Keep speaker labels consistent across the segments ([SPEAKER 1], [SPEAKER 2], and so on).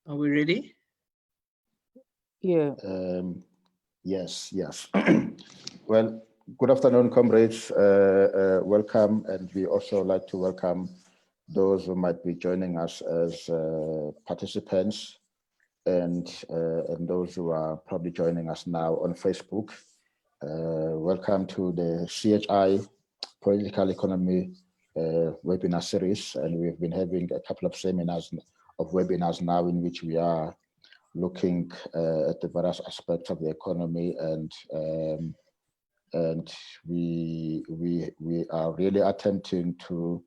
[SPEAKER 1] Are we ready?
[SPEAKER 2] Yeah.
[SPEAKER 3] Yes. Well, good afternoon, comrades. Welcome, and we also like to welcome those who might be joining us as participants, and those who are probably joining us now on Facebook. Welcome to the CHI Political Economy webinar series, and we've been having a couple of webinars now in which we are looking at the various aspects of the economy, and we are really attempting to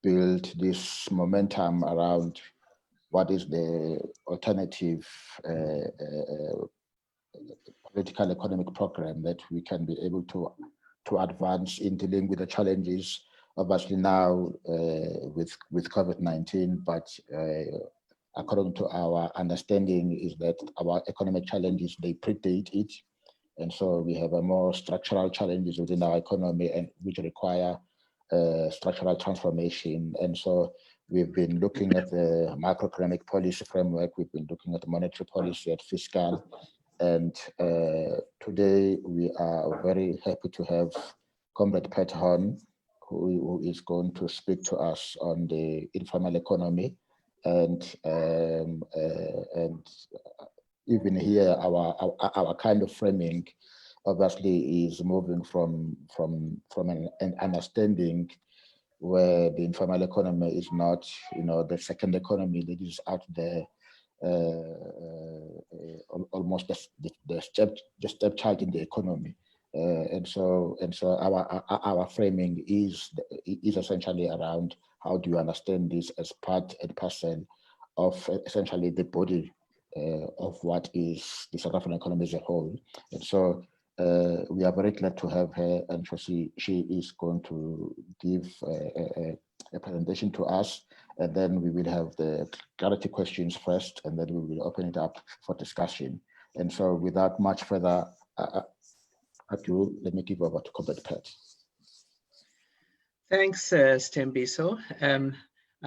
[SPEAKER 3] build this momentum around what is the alternative political economic program that we can be able to advance in dealing with the challenges, obviously now with COVID-19, but according to our understanding is that our economic challenges, they predate it. And so we have a more structural challenges within our economy and which require structural transformation. And so we've been looking at the macroeconomic policy framework, we've been looking at monetary policy, at fiscal, and today we are very happy to have Comrade Pat Hon, who is going to speak to us on the informal economy, and even here our kind of framing obviously is moving from an understanding where the informal economy is not, the second economy that is out there, almost the stepchild in the economy, and so our framing is essentially around how do you understand this as part and parcel of essentially the body of what is the South African economy as a whole. And so we are very glad to have her, and so she is going to give a presentation to us, and then we will have the clarity questions first, and then we will open it up for discussion. And so without much further ado, let me give over to Comrade Pat.
[SPEAKER 1] Thanks, Stembiso. I'm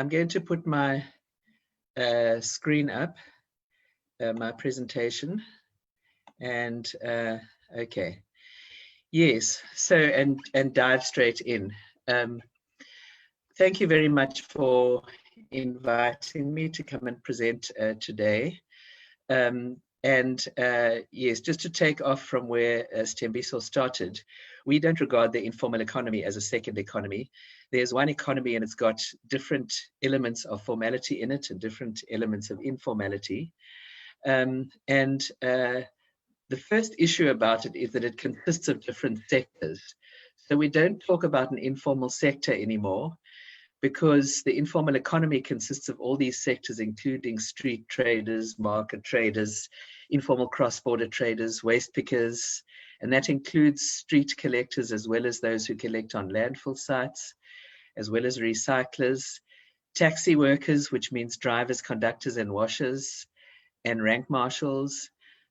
[SPEAKER 1] going to put my screen up, my presentation, and okay. Yes, so and dive straight in. Thank you very much for inviting me to come and present today. Yes, just to take off from where Stembiso started, we don't regard the informal economy as a second economy. There's one economy and it's got different elements of formality in it and different elements of informality. The first issue about it is that it consists of different sectors. So we don't talk about an informal sector anymore, because the informal economy consists of all these sectors, including street traders, market traders, informal cross-border traders, waste pickers, and that includes street collectors as well as those who collect on landfill sites, as well as recyclers, taxi workers, which means drivers, conductors, and washers, and rank marshals,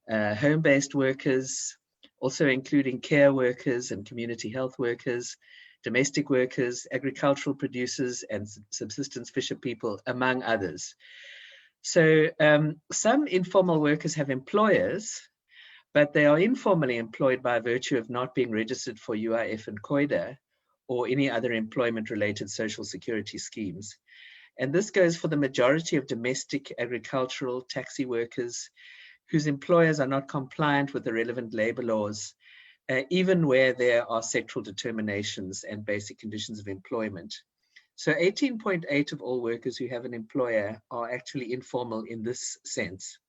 [SPEAKER 1] home-based workers, also including care workers and community health workers, domestic workers, agricultural producers, and subsistence fisher people, among others. So some informal workers have employers, but they are informally employed by virtue of not being registered for UIF and COIDA or any other employment-related social security schemes. And this goes for the majority of domestic agricultural taxi workers whose employers are not compliant with the relevant labor laws, even where there are sectoral determinations and basic conditions of employment. So 18.8% of all workers who have an employer are actually informal in this sense.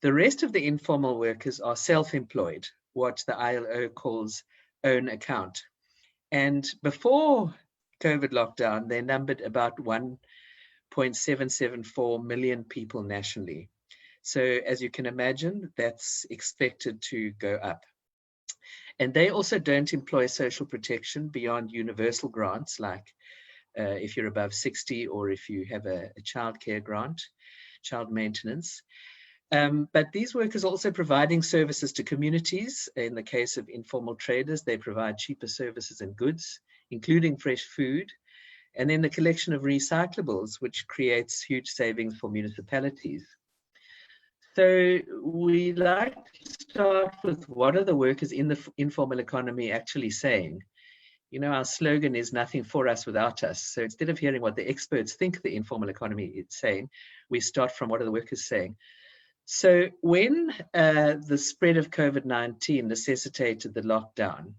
[SPEAKER 1] The rest of the informal workers are self-employed, what the ILO calls own account. And before COVID lockdown, they numbered about 1.774 million people nationally. So as you can imagine, that's expected to go up. And they also don't employ social protection beyond universal grants, like if you're above 60 or if you have a childcare grant, child maintenance. But these workers are also providing services to communities. In the case of informal traders, they provide cheaper services and goods, including fresh food and then the collection of recyclables, which creates huge savings for municipalities. So we like to start with what are the workers in the informal economy actually saying? You know, our slogan is nothing for us without us. So instead of hearing what the experts think the informal economy is saying, we start from what are the workers saying. So when the spread of COVID-19 necessitated the lockdown,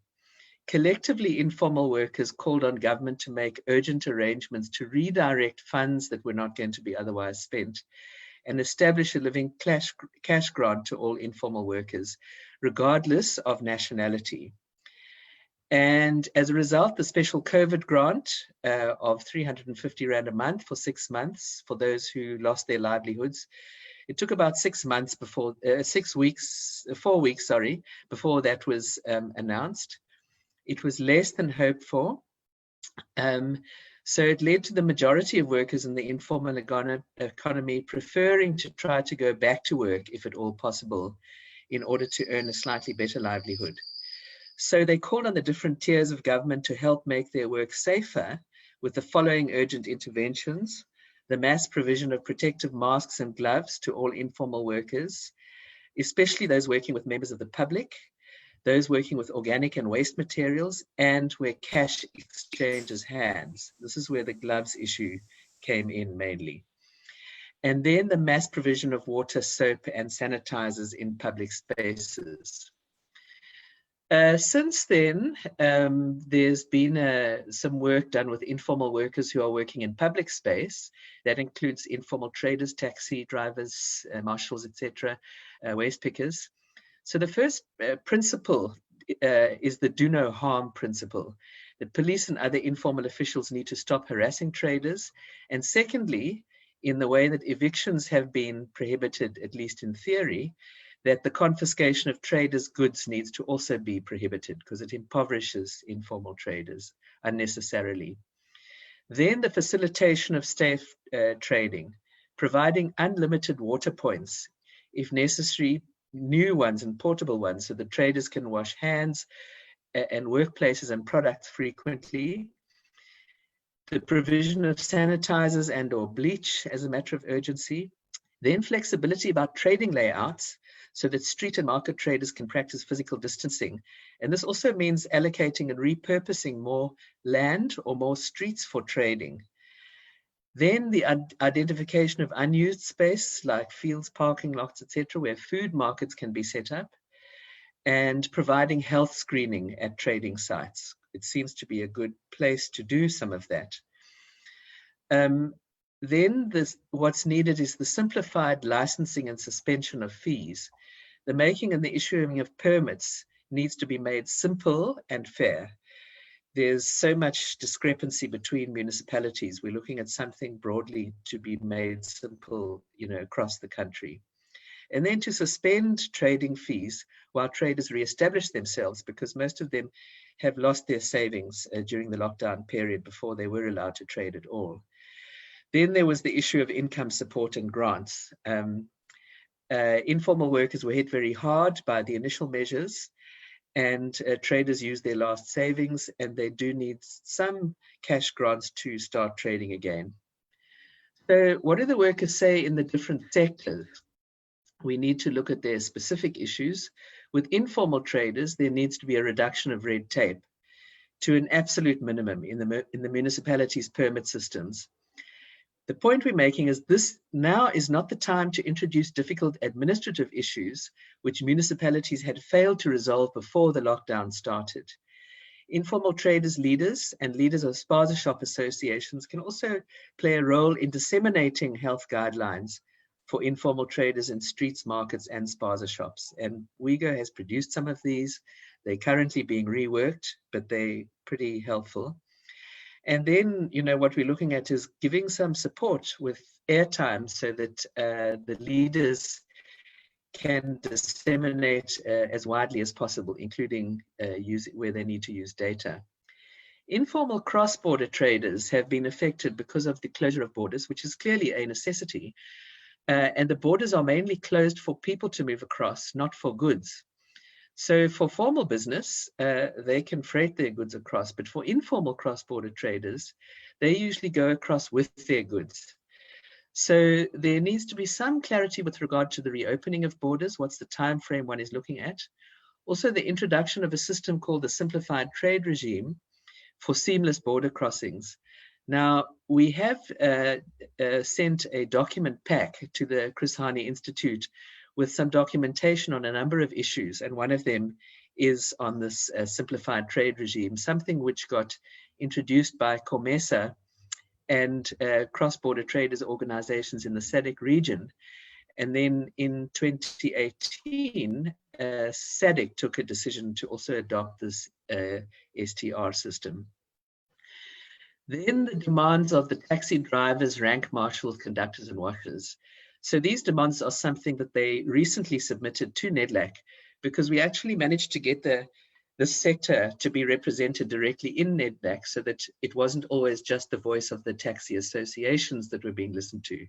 [SPEAKER 1] collectively informal workers called on government to make urgent arrangements to redirect funds that were not going to be otherwise spent and establish a living cash grant to all informal workers, regardless of nationality. And as a result, the special COVID grant of 350 Rand a month for 6 months for those who lost their livelihoods. It took about 6 months before, 4 weeks, sorry, before that was announced. It was less than hoped for. So it led to the majority of workers in the informal economy preferring to try to go back to work, if at all possible, in order to earn a slightly better livelihood. So they called on the different tiers of government to help make their work safer with the following urgent interventions: the mass provision of protective masks and gloves to all informal workers, especially those working with members of the public, those working with organic and waste materials, and where cash exchanges hands. This is where the gloves issue came in mainly. And then the mass provision of water, soap, and sanitizers in public spaces. Since then, there's been some work done with informal workers who are working in public space. That includes informal traders, taxi drivers, marshals, etc., waste pickers. So the first principle is the do no harm principle. The police and other informal officials need to stop harassing traders. And secondly, in the way that evictions have been prohibited, at least in theory, that the confiscation of traders' goods needs to also be prohibited because it impoverishes informal traders unnecessarily. Then the facilitation of safe trading, providing unlimited water points, if necessary, new ones and portable ones, so the traders can wash hands and workplaces and products frequently. The provision of sanitizers and or bleach as a matter of urgency. Then flexibility about trading layouts so that street and market traders can practice physical distancing. And this also means allocating and repurposing more land or more streets for trading. Then the identification of unused space like fields, parking lots, etc., where food markets can be set up, and providing health screening at trading sites. It seems to be a good place to do some of that. Then what's needed is the simplified licensing and suspension of fees. The making and the issuing of permits needs to be made simple and fair. There's so much discrepancy between municipalities. We're looking at something broadly to be made simple, across the country. And then to suspend trading fees while traders reestablish themselves, because most of them have lost their savings during the lockdown period before they were allowed to trade at all. Then there was the issue of income support and grants. Informal workers were hit very hard by the initial measures, and traders used their last savings, and they do need some cash grants to start trading again. So what do the workers say in the different sectors? We need to look at their specific issues. With informal traders, there needs to be a reduction of red tape to an absolute minimum in the municipalities' permit systems. The point we're making is this now is not the time to introduce difficult administrative issues which municipalities had failed to resolve before the lockdown started. Informal traders leaders and leaders of spaza shop associations can also play a role in disseminating health guidelines for informal traders in streets, markets, and spaza shops. And WIGO has produced some of these. They're currently being reworked, but they're pretty helpful. And then, what we're looking at is giving some support with airtime so that the leaders can disseminate as widely as possible, including where they need to use data. Informal cross-border traders have been affected because of the closure of borders, which is clearly a necessity. And the borders are mainly closed for people to move across, not for goods. So for formal business, they can freight their goods across, but for informal cross-border traders, they usually go across with their goods. So there needs to be some clarity with regard to the reopening of borders. What's the time frame one is looking at? Also, the introduction of a system called the Simplified Trade Regime for seamless border crossings. Now, we have sent a document pack to the Chris Hani Institute with some documentation on a number of issues, and one of them is on this simplified trade regime, something which got introduced by COMESA and cross-border traders organizations in the SADC region. And then in 2018, SADC took a decision to also adopt this STR system. Then the demands of the taxi drivers, rank marshals, conductors, and washers. So these demands are something that they recently submitted to NEDLAC, because we actually managed to get the sector to be represented directly in NEDLAC, so that it wasn't always just the voice of the taxi associations that were being listened to.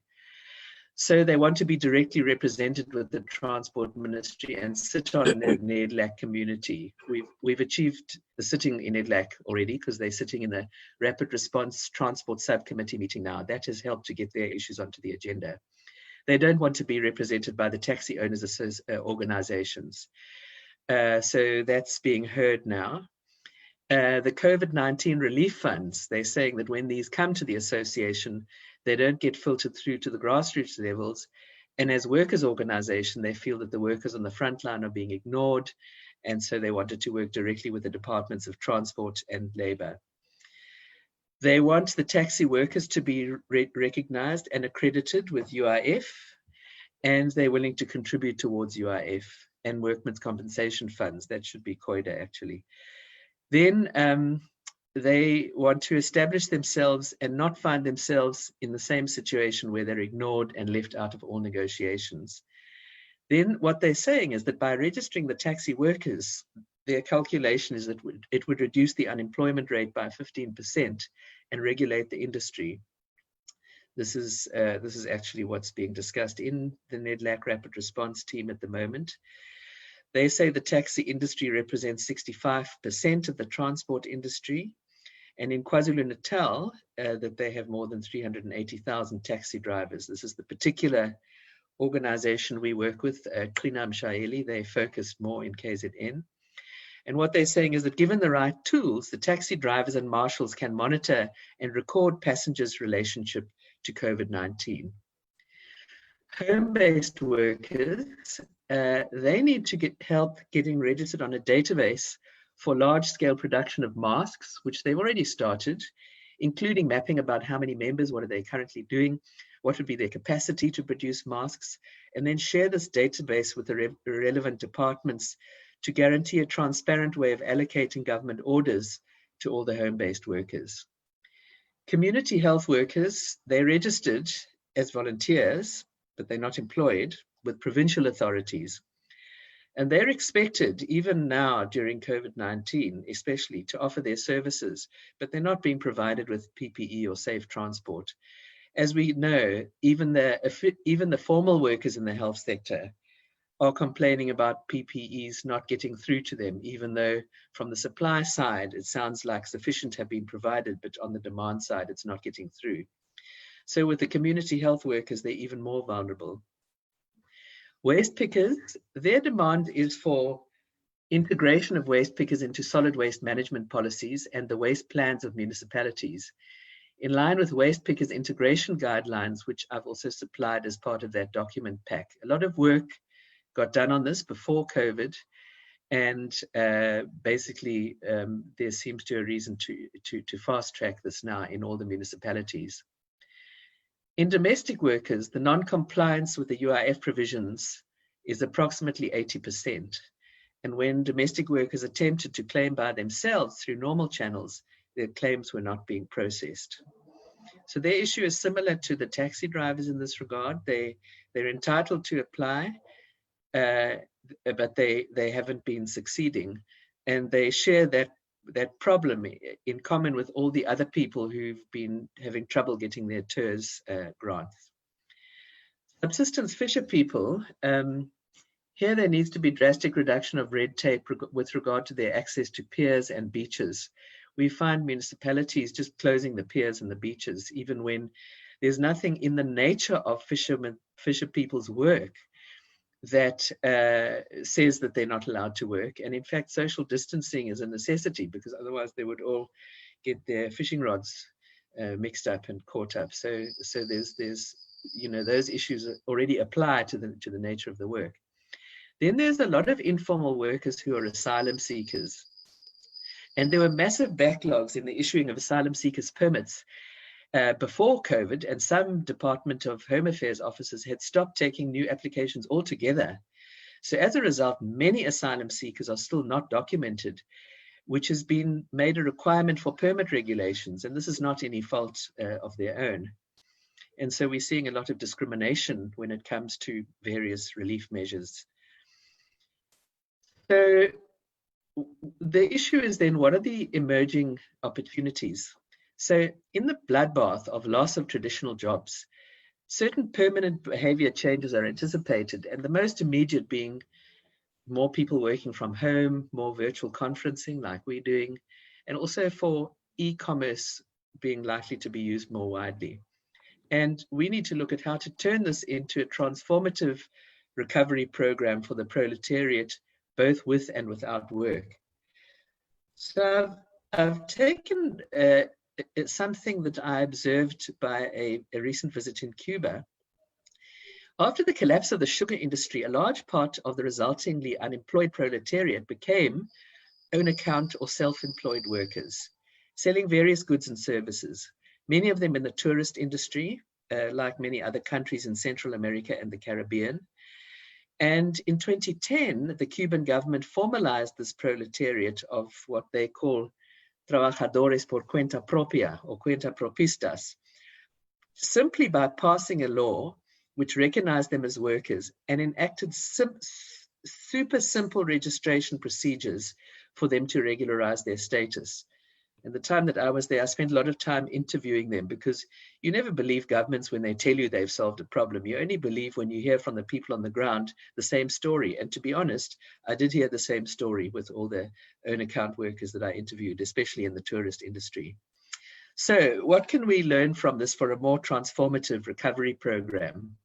[SPEAKER 1] So they want to be directly represented with the Transport Ministry and sit on the NEDLAC community. We've achieved the sitting in NEDLAC already, because they're sitting in the Rapid Response Transport Subcommittee meeting now. That has helped to get their issues onto the agenda. They don't want to be represented by the taxi owners organizations. So that's being heard now. The COVID-19 relief funds, they're saying that when these come to the association, they don't get filtered through to the grassroots levels. And as workers' organization, they feel that the workers on the front line are being ignored. And so they wanted to work directly with the departments of transport and labor. They want the taxi workers to be recognized and accredited with UIF, and they're willing to contribute towards UIF and workmen's compensation funds. That should be COIDA, actually. Then they want to establish themselves and not find themselves in the same situation where they're ignored and left out of all negotiations. Then what they're saying is that by registering the taxi workers, their calculation is that it would reduce the unemployment rate by 15% and regulate the industry. This is actually what's being discussed in the NEDLAC Rapid Response team at the moment. They say the taxi industry represents 65% of the transport industry. And in KwaZulu-Natal, that they have more than 380,000 taxi drivers. This is the particular organization we work with, Krina Mshayeli. They focused more in KZN. And what they're saying is that given the right tools, the taxi drivers and marshals can monitor and record passengers' relationship to COVID-19. Home-based workers, they need to get help getting registered on a database for large-scale production of masks, which they've already started, including mapping about how many members, what are they currently doing, what would be their capacity to produce masks, and then share this database with the relevant departments to guarantee a transparent way of allocating government orders to all the home-based workers. Community health workers, they're registered as volunteers, but they're not employed with provincial authorities. And they're expected, even now during COVID-19, especially, to offer their services, but they're not being provided with PPE or safe transport. As we know, even the formal workers in the health sector are complaining about PPEs not getting through to them, even though from the supply side, it sounds like sufficient have been provided, but on the demand side, it's not getting through. So with the community health workers, they're even more vulnerable. Waste pickers, their demand is for integration of waste pickers into solid waste management policies and the waste plans of municipalities. In line with waste pickers integration guidelines, which I've also supplied as part of that document pack. A lot of work got done on this before COVID, and basically there seems to be a reason to fast track this now in all the municipalities. In domestic workers, the non-compliance with the UIF provisions is approximately 80%. And when domestic workers attempted to claim by themselves through normal channels, their claims were not being processed. So their issue is similar to the taxi drivers in this regard. They're entitled to apply, but they haven't been succeeding. And they share that problem in common with all the other people who've been having trouble getting their TERS grants. Subsistence fisher people, Here there needs to be drastic reduction of red tape with regard to their access to piers and beaches. We find municipalities just closing the piers and the beaches, even when there's nothing in the nature of fisher people's work that says that they're not allowed to work. And in fact, social distancing is a necessity, because otherwise they would all get their fishing rods mixed up and caught up. So there's those issues already apply to the nature of the work. Then there's a lot of informal workers who are asylum seekers. And there were massive backlogs in the issuing of asylum seekers permits before COVID, and some Department of Home Affairs officers had stopped taking new applications altogether. So as a result, many asylum seekers are still not documented, which has been made a requirement for permit regulations. And this is not any fault of their own. And so we're seeing a lot of discrimination when it comes to various relief measures. So the issue is then, what are the emerging opportunities? So in the bloodbath of loss of traditional jobs, certain permanent behavior changes are anticipated, and the most immediate being more people working from home, more virtual conferencing like we're doing, and also for e-commerce being likely to be used more widely. And we need to look at how to turn this into a transformative recovery program for the proletariat, both with and without work. So I've taken something that I observed by a recent visit in Cuba. After the collapse of the sugar industry, a large part of the resultingly unemployed proletariat became own account or self-employed workers, selling various goods and services, many of them in the tourist industry, like many other countries in Central America and the Caribbean. And in 2010, the Cuban government formalized this proletariat of what they call trabajadores por cuenta propia or cuenta propistas, simply by passing a law which recognized them as workers and enacted super simple registration procedures for them to regularize their status. And the time that I was there, I spent a lot of time interviewing them, because you never believe governments when they tell you they've solved a problem. You only believe when you hear from the people on the ground the same story. And to be honest, I did hear the same story with all the own account workers that I interviewed, especially in the tourist industry. So what can we learn from this for a more transformative recovery program?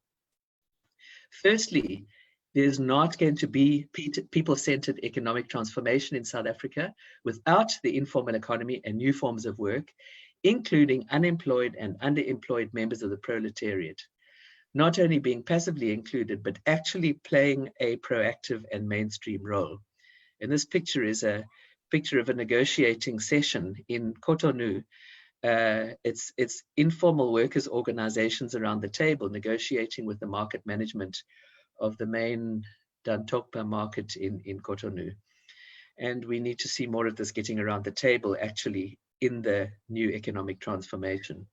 [SPEAKER 1] Firstly, there's not going to be people-centered economic transformation in South Africa without the informal economy and new forms of work, including unemployed and underemployed members of the proletariat, not only being passively included, but actually playing a proactive and mainstream role. And this picture is a picture of a negotiating session in Cotonou. It's informal workers' organizations around the table negotiating with the market management of the main Dantokpa market in Cotonou. And we need to see more of this getting around the table actually in the new economic transformation.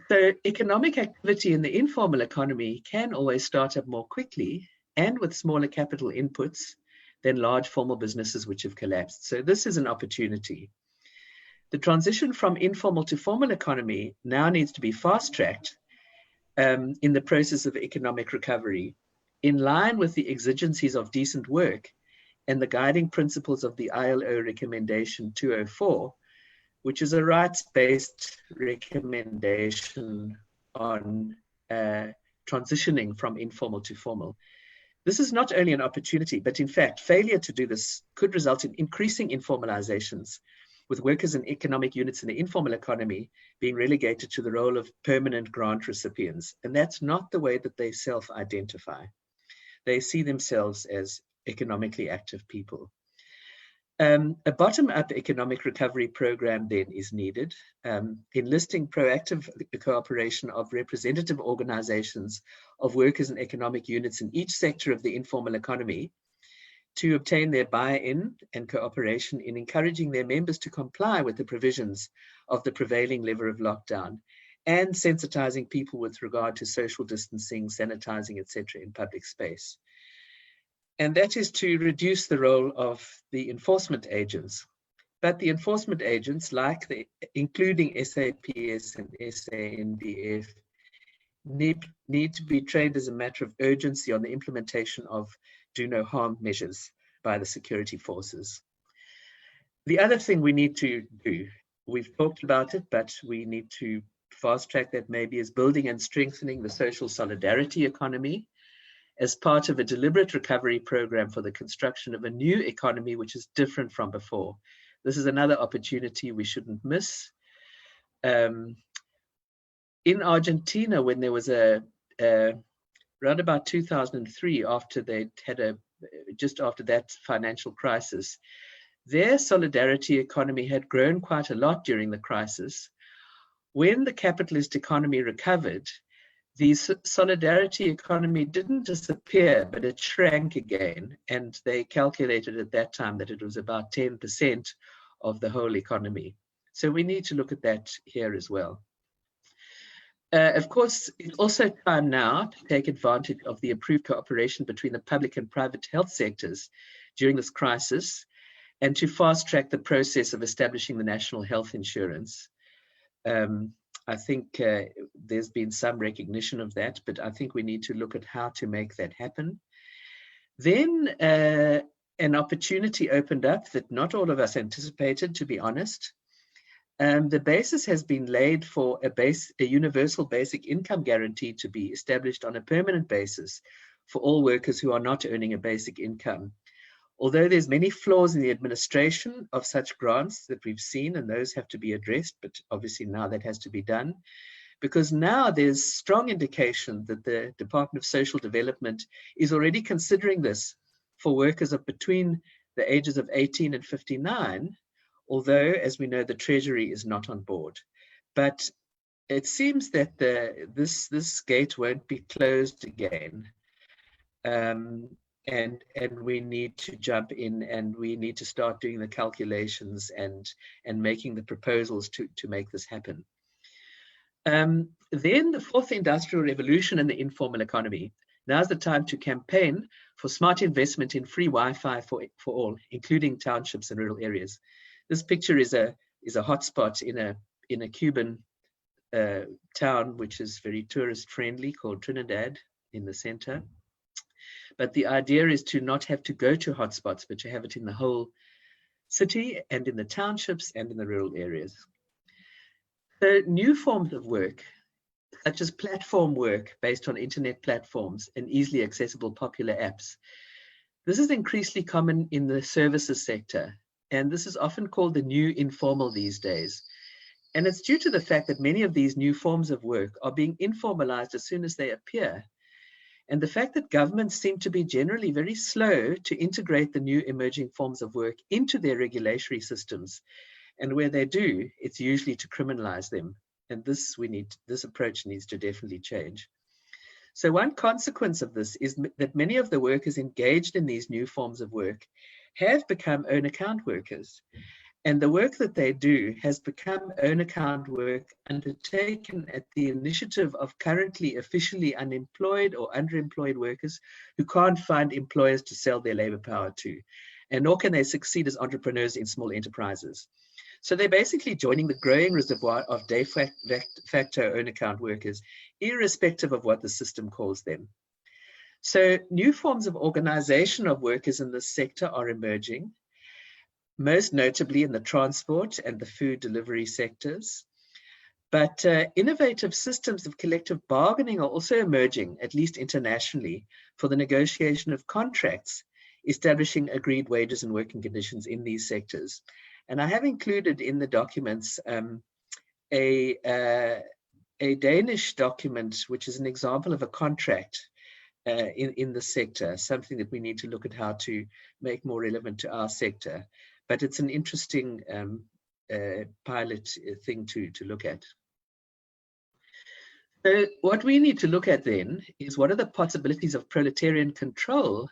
[SPEAKER 1] So economic activity in the informal economy can always start up more quickly and with smaller capital inputs than large formal businesses which have collapsed. So this is an opportunity. The transition from informal to formal economy now needs to be fast-tracked in the process of economic recovery, in line with the exigencies of decent work and the guiding principles of the ILO Recommendation 204, which is a rights-based recommendation on transitioning from informal to formal. This is not only an opportunity, but in fact, failure to do this could result in increasing informalizations, with workers and economic units in the informal economy being relegated to the role of permanent grant recipients. And that's not the way that they self-identify. They see themselves as economically active people. A bottom-up economic recovery program then is needed, enlisting proactive cooperation of representative organizations of workers and economic units in each sector of the informal economy to obtain their buy-in and cooperation in encouraging their members to comply with the provisions of the prevailing level of lockdown, and sensitizing people with regard to social distancing, sanitizing, etc. in public space. And that is to reduce the role of the enforcement agents. But the enforcement agents, including SAPS and SANDF, need to be trained as a matter of urgency on the implementation of do no harm measures by the security forces. The other thing we need to do, we've talked about it, but we need to fast track that maybe, is building and strengthening the social solidarity economy as part of a deliberate recovery program for the construction of a new economy which is different from before. This is another opportunity we shouldn't miss. In Argentina, when there was around about 2003, after they had just after that financial crisis, their solidarity economy had grown quite a lot during the crisis. When the capitalist economy recovered, the solidarity economy didn't disappear, but it shrank again. And they calculated at that time that it was about 10% of the whole economy. So we need to look at that here as well. Of course, it's also time now to take advantage of the improved cooperation between the public and private health sectors during this crisis, and to fast track the process of establishing the national health insurance. I think there's been some recognition of that, but I think we need to look at how to make that happen. Then an opportunity opened up that not all of us anticipated, to be honest. The basis has been laid for a universal basic income guarantee to be established on a permanent basis for all workers who are not earning a basic income. Although there's many flaws in the administration of such grants that we've seen, and those have to be addressed, but obviously now that has to be done, because now there's strong indication that the Department of Social Development is already considering this for workers of between the ages of 18 and 59, although, as we know, the Treasury is not on board. But it seems that this gate won't be closed again. And we need to jump in, and we need to start doing the calculations and making the proposals to make this happen. Then the fourth industrial revolution and the informal economy. Now's the time to campaign for smart investment in free Wi-Fi for all, including townships and rural areas. This picture is a hotspot in a Cuban town which is very tourist friendly, called Trinidad, in the center. But the idea is to not have to go to hotspots, but to have it in the whole city and in the townships and in the rural areas. So new forms of work, such as platform work based on internet platforms and easily accessible popular apps. This is increasingly common in the services sector, and this is often called the new informal these days. And it's due to the fact that many of these new forms of work are being informalized as soon as they appear. And the fact that governments seem to be generally very slow to integrate the new emerging forms of work into their regulatory systems. And where they do, it's usually to criminalize them. And this approach needs to definitely change. So one consequence of this is that many of the workers engaged in these new forms of work have become own account workers. And the work that they do has become own account work undertaken at the initiative of currently officially unemployed or underemployed workers who can't find employers to sell their labor power to, and nor can they succeed as entrepreneurs in small enterprises. So they're basically joining the growing reservoir of de facto own account workers, irrespective of what the system calls them. So new forms of organization of workers in this sector are emerging, most notably in the transport and the food delivery sectors. But innovative systems of collective bargaining are also emerging, at least internationally, for the negotiation of contracts, establishing agreed wages and working conditions in these sectors. And I have included in the documents a Danish document, which is an example of a contract in the sector, something that we need to look at how to make more relevant to our sector. But it's an interesting pilot thing to look at. So what we need to look at then is what are the possibilities of proletarian control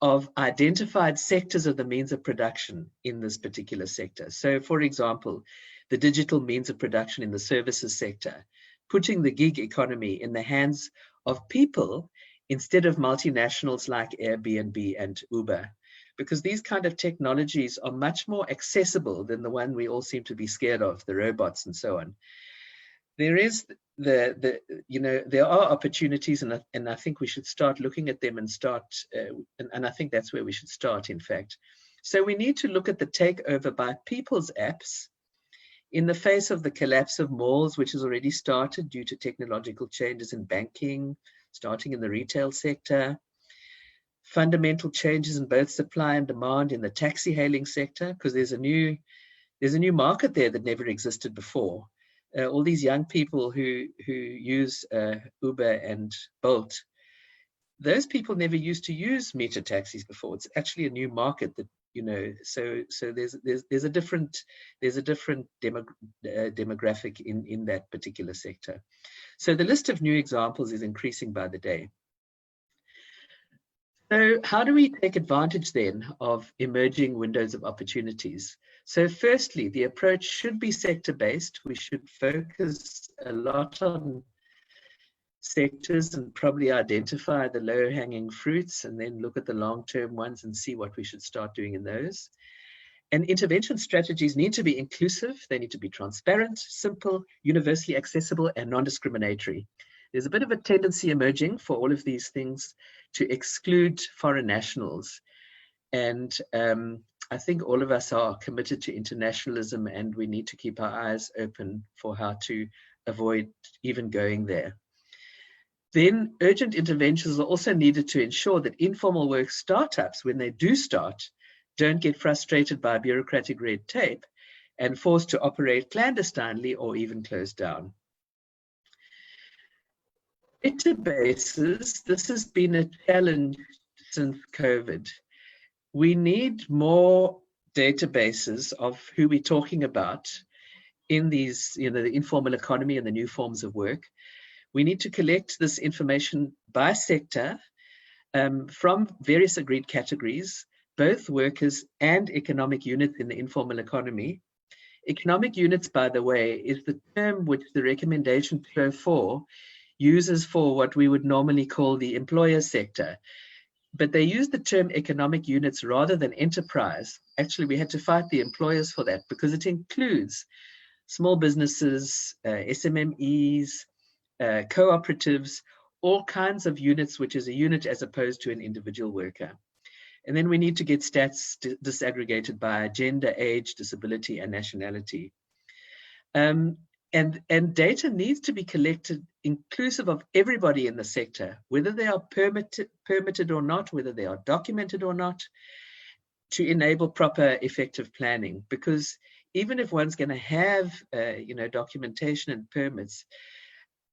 [SPEAKER 1] of identified sectors of the means of production in this particular sector. So for example, the digital means of production in the services sector, putting the gig economy in the hands of people instead of multinationals like Airbnb and Uber, because these kind of technologies are much more accessible than the one we all seem to be scared of, the robots and so on. there is there are opportunities, and I think we should start looking at them and and I think that's where we should start, in fact. So we need to look at the takeover by people's apps in the face of the collapse of malls, which has already started due to technological changes in banking, starting in the retail sector, fundamental changes in both supply and demand in the taxi hailing sector, because there's a new market there that never existed before. All these young people who use Uber and Bolt, those people never used to use meter taxis before. It's actually a new market that, so there's a different demographic in that particular sector. So the list of new examples is increasing by the day. So how do we take advantage then of emerging windows of opportunities? So firstly, the approach should be sector-based. We should focus a lot on sectors and probably identify the low-hanging fruits and then look at the long-term ones and see what we should start doing in those. And intervention strategies need to be inclusive. They need to be transparent, simple, universally accessible, and non-discriminatory. There's a bit of a tendency emerging for all of these things to exclude foreign nationals. And I think all of us are committed to internationalism, and we need to keep our eyes open for how to avoid even going there. Then urgent interventions are also needed to ensure that informal work startups, when they do start, don't get frustrated by bureaucratic red tape and forced to operate clandestinely or even close down. Databases, this has been a challenge since COVID. We need more databases of who we're talking about in these, the informal economy and the new forms of work. We need to collect this information by sector from various agreed categories, both workers and economic units in the informal economy. Economic units, by the way, is the term which the recommendation 204 uses for what we would normally call the employer sector. But they use the term economic units rather than enterprise. Actually, we had to fight the employers for that because it includes small businesses, SMMEs, cooperatives, all kinds of units, which is a unit as opposed to an individual worker. And then we need to get stats disaggregated by gender, age, disability, and nationality. And data needs to be collected inclusive of everybody in the sector, whether they are permitted or not, whether they are documented or not, to enable proper effective planning. Because even if one's going to have documentation and permits,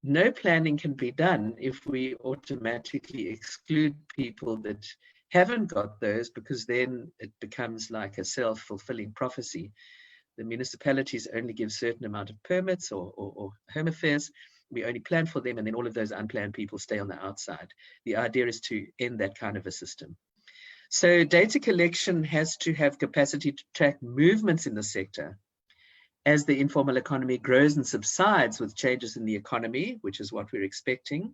[SPEAKER 1] no planning can be done if we automatically exclude people that haven't got those, because then it becomes like a self-fulfilling prophecy. The municipalities only give a certain amount of permits or home affairs. We only plan for them, and then all of those unplanned people stay on the outside. The idea is to end that kind of a system. So data collection has to have capacity to track movements in the sector as the informal economy grows and subsides with changes in the economy, which is what we're expecting.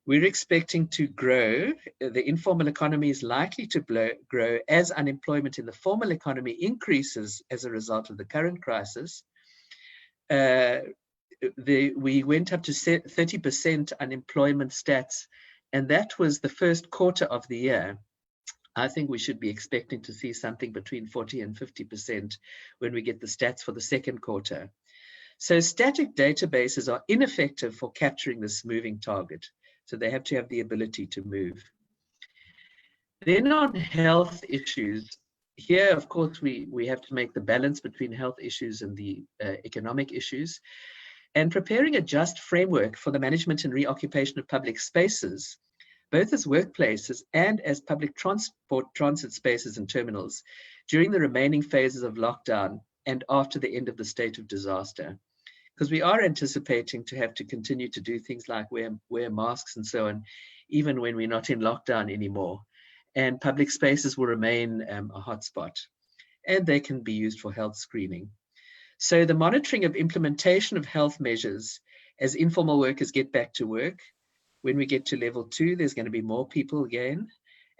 [SPEAKER 1] We're expecting to grow. The informal economy is likely to grow as unemployment in the formal economy increases as a result of the current crisis. We went up to 30% unemployment stats, and that was the first quarter of the year. I think we should be expecting to see something between 40 and 50% when we get the stats for the second quarter. So static databases are ineffective for capturing this moving target. So they have to have the ability to move. Then on health issues, here, of course, we have to make the balance between health issues and the economic issues. And preparing a just framework for the management and reoccupation of public spaces, both as workplaces and as public transit spaces and terminals during the remaining phases of lockdown and after the end of the state of disaster. Because we are anticipating to have to continue to do things like wear masks and so on, even when we're not in lockdown anymore. And public spaces will remain a hotspot, and they can be used for health screening. So the monitoring of implementation of health measures as informal workers get back to work. When we get to level 2, there's going to be more people again,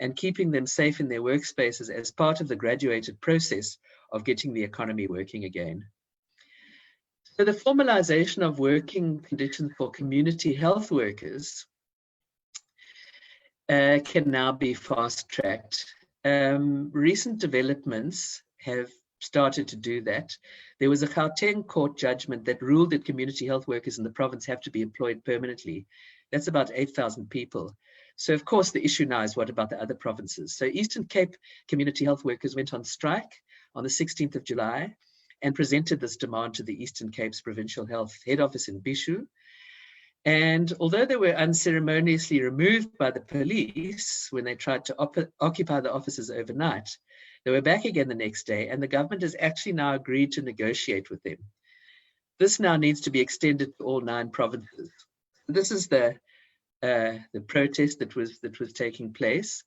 [SPEAKER 1] and keeping them safe in their workspaces as part of the graduated process of getting the economy working again. So the formalization of working conditions for community health workers can now be fast-tracked. Recent developments have started to do that. There was a Gauteng court judgment that ruled that community health workers in the province have to be employed permanently. That's about 8,000 people. So of course the issue now is, what about the other provinces? So Eastern Cape community health workers went on strike on the 16th of July and presented this demand to the Eastern Cape's Provincial Health Head Office in Bishu. And although they were unceremoniously removed by the police when they tried to occupy the offices overnight, they were back again the next day, and the government has actually now agreed to negotiate with them. This now needs to be extended to all 9 provinces. This is the protest that was taking place.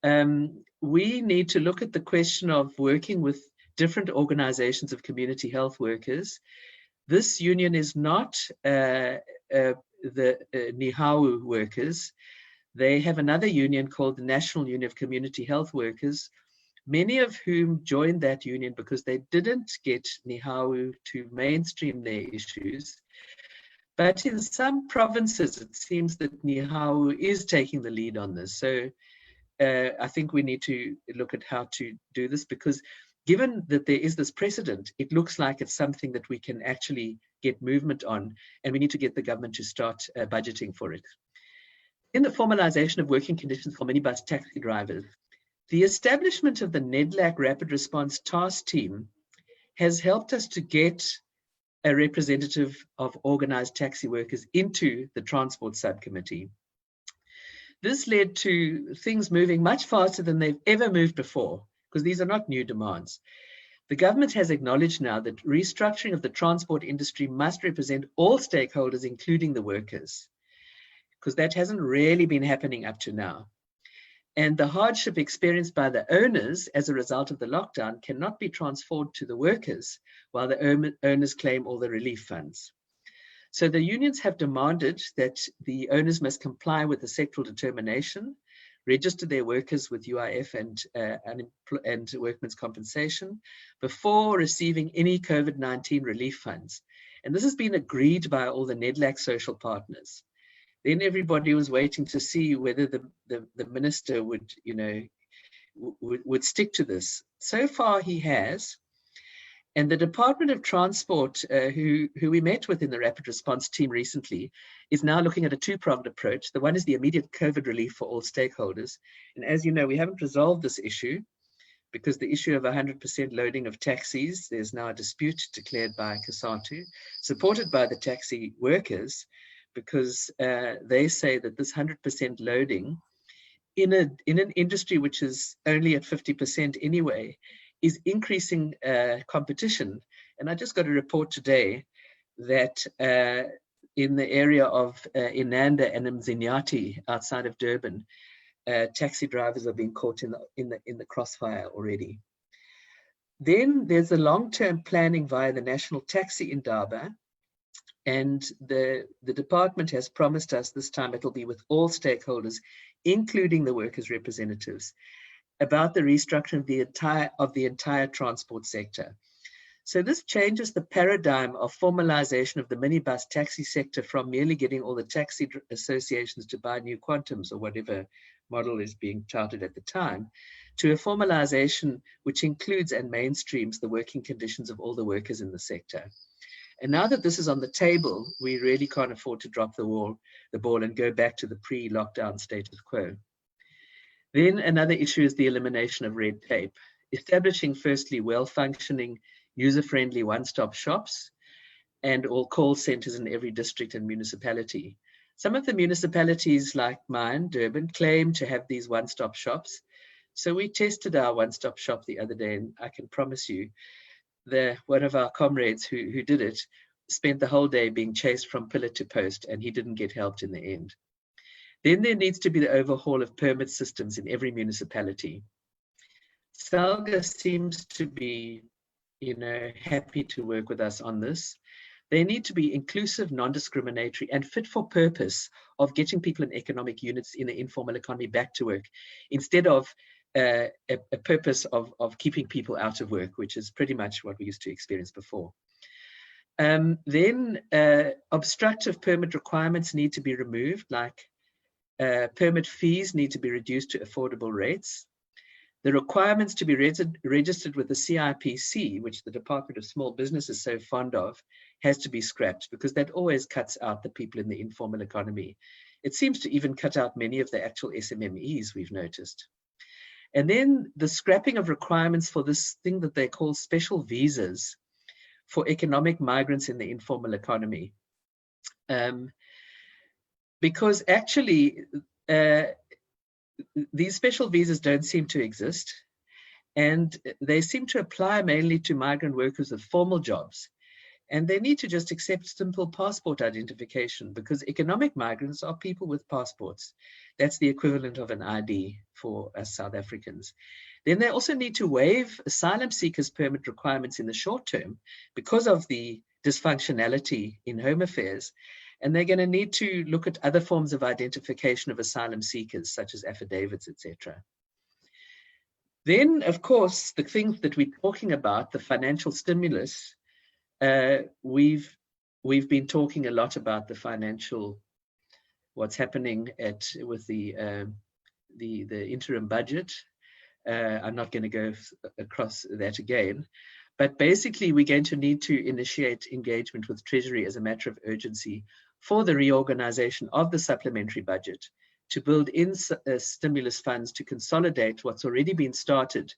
[SPEAKER 1] We need to look at the question of working with different organizations of community health workers. This union is not the NIHAU workers. They have another union called the National Union of Community Health Workers, many of whom joined that union because they didn't get NIHAU to mainstream their issues. But in some provinces, it seems that NIHAU is taking the lead on this. So I think we need to look at how to do this, because given that there is this precedent, it looks like it's something that we can actually get movement on, and we need to get the government to start budgeting for it. In the formalization of working conditions for minibus taxi drivers, the establishment of the NEDLAC Rapid Response Task Team has helped us to get a representative of organized taxi workers into the Transport Subcommittee. This led to things moving much faster than they've ever moved before, because these are not new demands. The government has acknowledged now that restructuring of the transport industry must represent all stakeholders, including the workers, because that hasn't really been happening up to now. And the hardship experienced by the owners as a result of the lockdown cannot be transferred to the workers, while the owners claim all the relief funds. So the unions have demanded that the owners must comply with the sectoral determination, register their workers with UIF and workmen's compensation before receiving any COVID-19 relief funds. And this has been agreed by all the NEDLAC social partners. Then everybody was waiting to see whether the minister would, would stick to this. So far he has. And the Department of Transport, who we met with in the rapid response team recently, is now looking at a 2-pronged approach. The one is the immediate COVID relief for all stakeholders. And as you know, we haven't resolved this issue because the issue of 100% loading of taxis, there's now a dispute declared by COSATU, supported by the taxi workers, because they say that this 100% loading in an industry which is only at 50% anyway, is increasing competition. And I just got a report today that in the area of Inanda and Mzinyati outside of Durban, taxi drivers are being caught in the crossfire already. Then there's the long-term planning via the National Taxi Indaba, and the department has promised us this time it'll be with all stakeholders, including the workers' representatives, about the restructuring of the entire transport sector. So this changes the paradigm of formalization of the minibus taxi sector from merely getting all the taxi associations to buy new quantums or whatever model is being touted at the time, to a formalization which includes and mainstreams the working conditions of all the workers in the sector. And now that this is on the table, we really can't afford to drop the ball and go back to the pre-lockdown status quo. Then another issue is the elimination of red tape, establishing firstly well-functioning, user-friendly one-stop shops and all call centers in every district and municipality. Some of the municipalities like mine, Durban, claim to have these one-stop shops. So we tested our one-stop shop the other day, and I can promise you, one of our comrades who did it spent the whole day being chased from pillar to post, and he didn't get helped in the end. Then there needs to be the overhaul of permit systems in every municipality. SALGA seems to be, happy to work with us on this. They need to be inclusive, non-discriminatory, and fit for purpose of getting people in economic units in the informal economy back to work, instead of a purpose of keeping people out of work, which is pretty much what we used to experience before. Then obstructive permit requirements need to be removed, like permit fees need to be reduced to affordable rates. The requirements to be registered with the CIPC, which the Department of Small Business is so fond of, has to be scrapped because that always cuts out the people in the informal economy. It seems to even cut out many of the actual SMMEs, we've noticed. And then the scrapping of requirements for this thing that they call special visas for economic migrants in the informal economy. Because actually, these special visas don't seem to exist, and they seem to apply mainly to migrant workers with formal jobs. And they need to just accept simple passport identification because economic migrants are people with passports. That's the equivalent of an ID for us South Africans. Then they also need to waive asylum seekers permit requirements in the short term because of the dysfunctionality in home affairs. And they're going to need to look at other forms of identification of asylum seekers, such as affidavits, etc. Then, of course, the things that we're talking about, the financial stimulus, we've been talking a lot about the financial, what's happening with the interim budget. I'm not going to go across that again, but basically we're going to need to initiate engagement with Treasury as a matter of urgency for the reorganization of the supplementary budget to build in stimulus funds to consolidate what's already been started.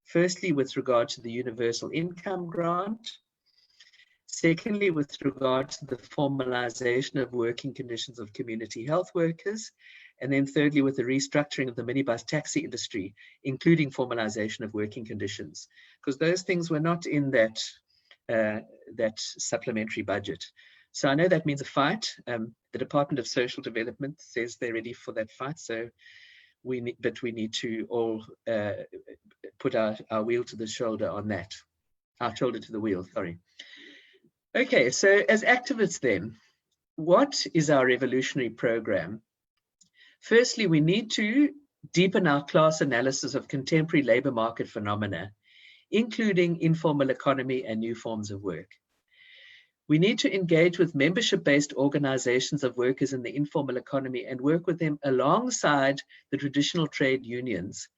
[SPEAKER 1] Firstly, with regard to the universal income grant. Secondly, with regard to the formalization of working conditions of community health workers. And then thirdly, with the restructuring of the minibus taxi industry, including formalization of working conditions, because those things were not in that, that supplementary budget. So I know that means a fight. The Department of Social Development says they're ready for that fight. So we need to all put our wheel to the shoulder on that, our shoulder to the wheel, sorry. Okay, so as activists then, what is our revolutionary program? Firstly, we need to deepen our class analysis of contemporary labor market phenomena, including informal economy and new forms of work. We need to engage with membership-based organizations of workers in the informal economy and work with them alongside the traditional trade unions.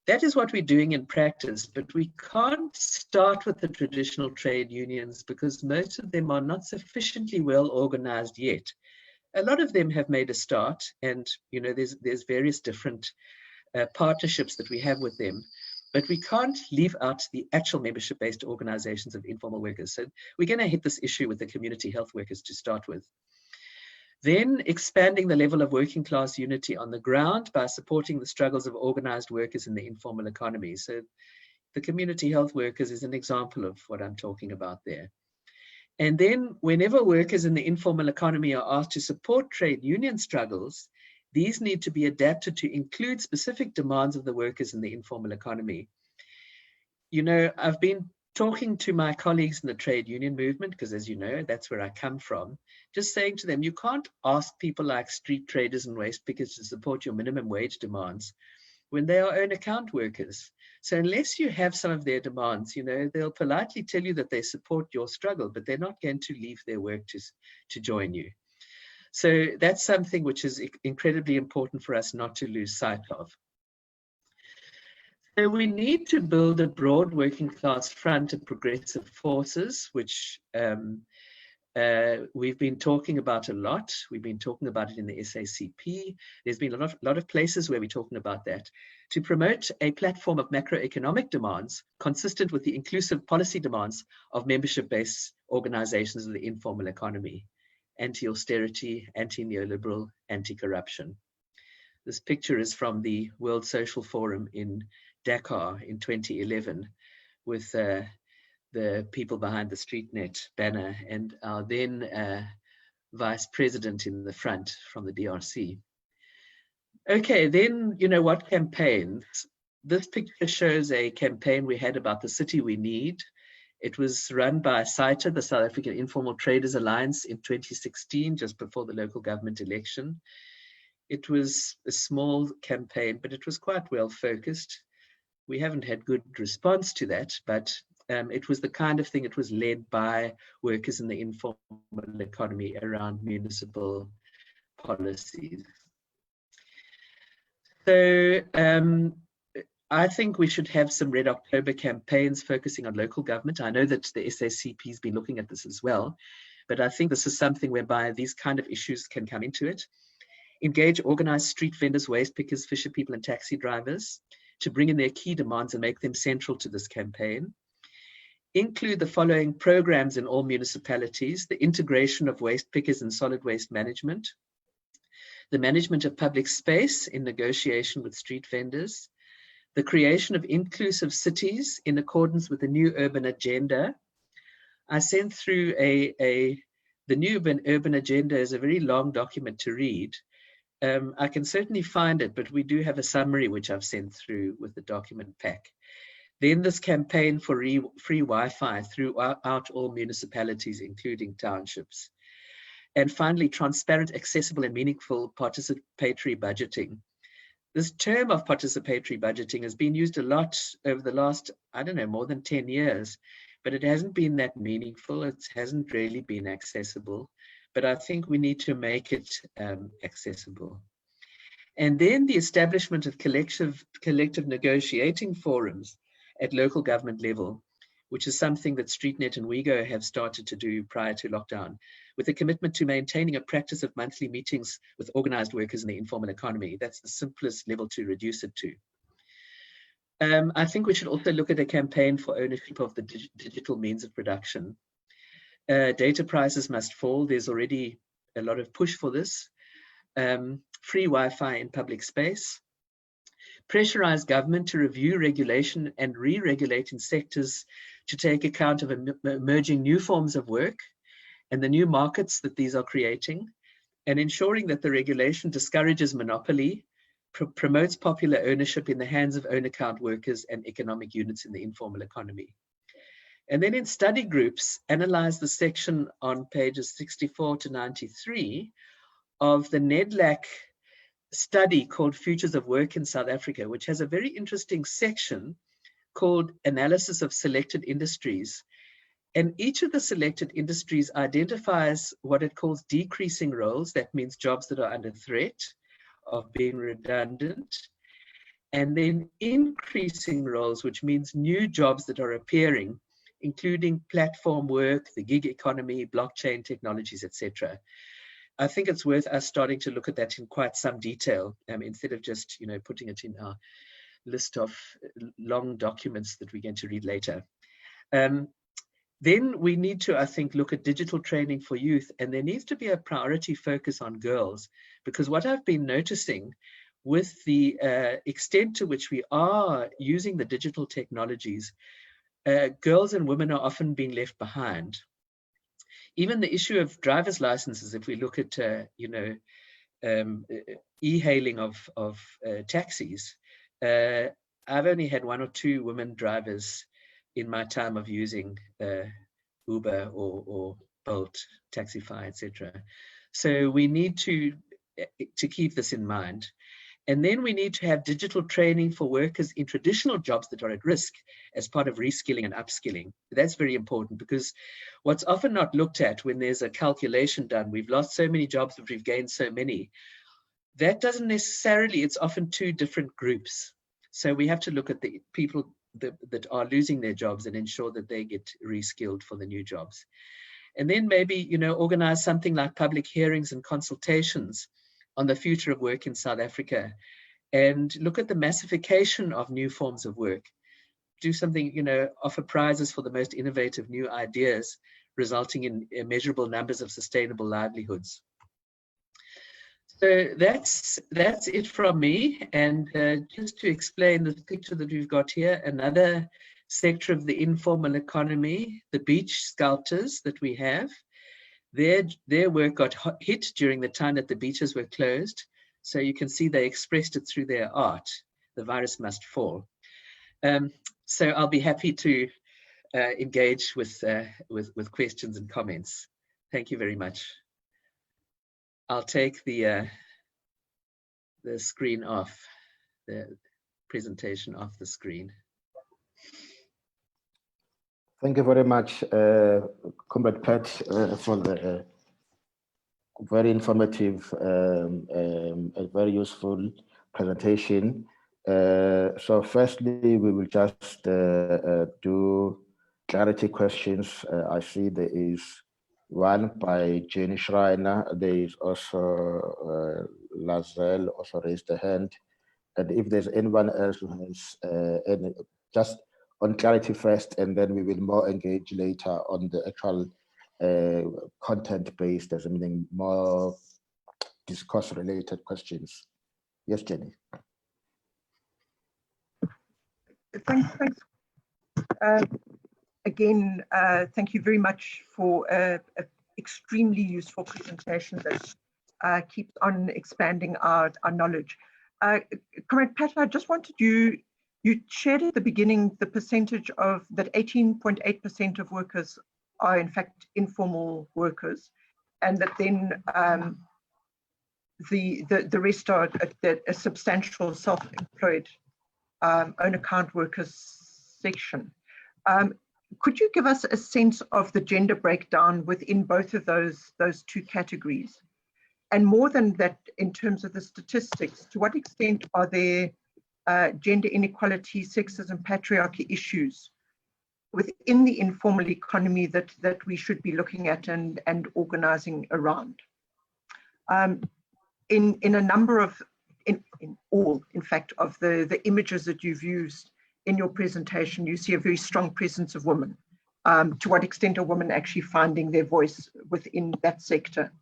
[SPEAKER 1] That is what we're doing in practice, but we can't start with the traditional trade unions because most of them are not sufficiently well organized yet. A lot of them have made a start, and you know there's various different partnerships that we have with them, but we can't leave out the actual membership-based organizations of informal workers. So we're going to hit this issue with the community health workers to start with. Then expanding the level of working class unity on the ground by supporting the struggles of organized workers in the informal economy. So the community health workers is an example of what I'm talking about there. And then whenever workers in the informal economy are asked to support trade union struggles, these need to be adapted to include specific demands of the workers in the informal economy. You know, I've been talking to my colleagues in the trade union movement, because as you know, that's where I come from, just saying to them, you can't ask people like street traders and waste pickers to support your minimum wage demands when they are own account workers. So unless you have some of their demands, you know, they'll politely tell you that they support your struggle, but they're not going to leave their work to join you. So that's something which is incredibly important for us not to lose sight of. So we need to build a broad working class front of progressive forces, which we've been talking about a lot. We've been talking about it in the SACP. There's been a lot of places where we're talking about that, to promote a platform of macroeconomic demands consistent with the inclusive policy demands of membership-based organizations of the informal economy, anti-austerity, anti-neoliberal, anti-corruption. This picture is from the World Social Forum in Dakar in 2011 with the people behind the StreetNet banner and our then vice president in the front from the DRC. Okay, then, you know what campaigns? This picture shows a campaign we had about the city we need. It was run by SITA, the South African Informal Traders Alliance, in 2016, just before the local government election. It was a small campaign, but it was quite well focused. We haven't had good response to that, but It was the kind of thing that was led by workers in the informal economy around municipal policies. So I think we should have some Red October campaigns focusing on local government. I know that the SACP has been looking at this as well, but I think this is something whereby these kind of issues can come into it. Engage organized street vendors, waste pickers, fisher people, and taxi drivers to bring in their key demands and make them central to this campaign. Include the following programs in all municipalities: the integration of waste pickers and solid waste management, the management of public space in negotiation with street vendors, the creation of inclusive cities in accordance with the new urban agenda. I sent through the new urban agenda is a very long document to read. I can certainly find it, but we do have a summary which I've sent through with the document pack. Then this campaign for free Wi-Fi throughout all municipalities, including townships. And finally, transparent, accessible, and meaningful participatory budgeting. This term of participatory budgeting has been used a lot over the last, I don't know, more than 10 years, but it hasn't been that meaningful. It hasn't really been accessible, but I think we need to make it accessible. And then the establishment of collective negotiating forums at local government level, which is something that StreetNet and WeGo have started to do prior to lockdown, with a commitment to maintaining a practice of monthly meetings with organized workers in the informal economy. That's the simplest level to reduce it to. I think we should also look at a campaign for ownership of the digital means of production. Data prices must fall. There's already a lot of push for this. Free Wi-Fi in public space. Pressurize government to review regulation and re-regulate in sectors to take account of emerging new forms of work and the new markets that these are creating, and ensuring that the regulation discourages monopoly, promotes popular ownership in the hands of own account workers and economic units in the informal economy. And then in study groups, analyze the section on pages 64 to 93 of the NEDLAC study called Futures of Work in South Africa, which has a very interesting section called Analysis of Selected Industries. And each of the selected industries identifies what it calls decreasing roles. That means jobs that are under threat of being redundant. And then increasing roles, which means new jobs that are appearing, including platform work, the gig economy, blockchain technologies, etc. I think it's worth us starting to look at that in quite some detail, instead of just, putting it in our list of long documents that we're going to read later. Then we need to, I think, look at digital training for youth, and there needs to be a priority focus on girls, because what I've been noticing with the extent to which we are using the digital technologies, girls and women are often being left behind. Even the issue of driver's licenses, if we look at, e-hailing of taxis, I've only had 1 or 2 women drivers in my time of using Uber or Bolt, Taxify, etc. So we need to keep this in mind. And then we need to have digital training for workers in traditional jobs that are at risk as part of reskilling and upskilling. That's very important, because what's often not looked at when there's a calculation done, we've lost so many jobs, but we've gained so many. That doesn't necessarily, it's often 2 different groups. So we have to look at the people that are losing their jobs and ensure that they get reskilled for the new jobs. And then maybe, organize something like public hearings and consultations on the future of work in South Africa, and look at the massification of new forms of work. Do something, offer prizes for the most innovative new ideas, resulting in measurable numbers of sustainable livelihoods. So that's it from me. And just to explain the picture that we've got here, another sector of the informal economy, the beach sculptors that we have. Their work got hit during the time that the beaches were closed. So you can see they expressed it through their art. The virus must fall. So I'll be happy to engage with questions and comments. Thank you very much. I'll take the screen off, the presentation off the screen.
[SPEAKER 3] Thank you very much, Comrade Pat, for the very informative and very useful presentation. So firstly, we will just do clarity questions. I see there is one by Jenny Schreiner. There is also Lazelle also raised a hand. And if there's anyone else who has any, just on clarity first, and then we will more engage later on the actual content-based, as meaning more discourse-related questions. Yes, Jenny.
[SPEAKER 4] Thanks. Again, thank you very much for an extremely useful presentation that keeps on expanding our knowledge. Comrade Pat, I just wanted you shared at the beginning the percentage of that 18.8% of workers are in fact informal workers, and that then the rest are a substantial self-employed own account workers section. Could you give us a sense of the gender breakdown within both of those two categories? And more than that, in terms of the statistics, to what extent are there gender inequality, sexism, patriarchy issues within the informal economy that we should be looking at and organizing around? In a number of, in all, in fact, of the images that you've used in your presentation, you see a very strong presence of women. To what extent are women actually finding their voice within that sector?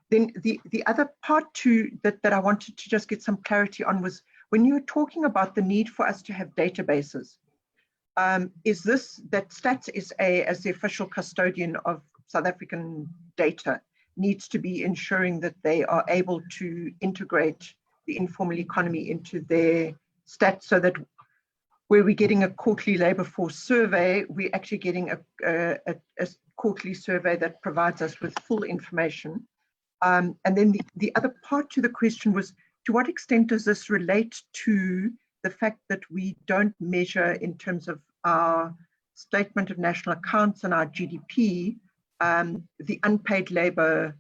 [SPEAKER 4] Then the other part too that I wanted to just get some clarity on was when you were talking about the need for us to have databases, is this that Stats SA, as the official custodian of South African data, needs to be ensuring that they are able to integrate the informal economy into their stats, so that where we're getting a quarterly labour force survey, we're actually getting a quarterly survey that provides us with full information. And then the other part to the question was, to what extent does this relate to the fact that we don't measure in terms of our statement of national accounts and our GDP, the unpaid labour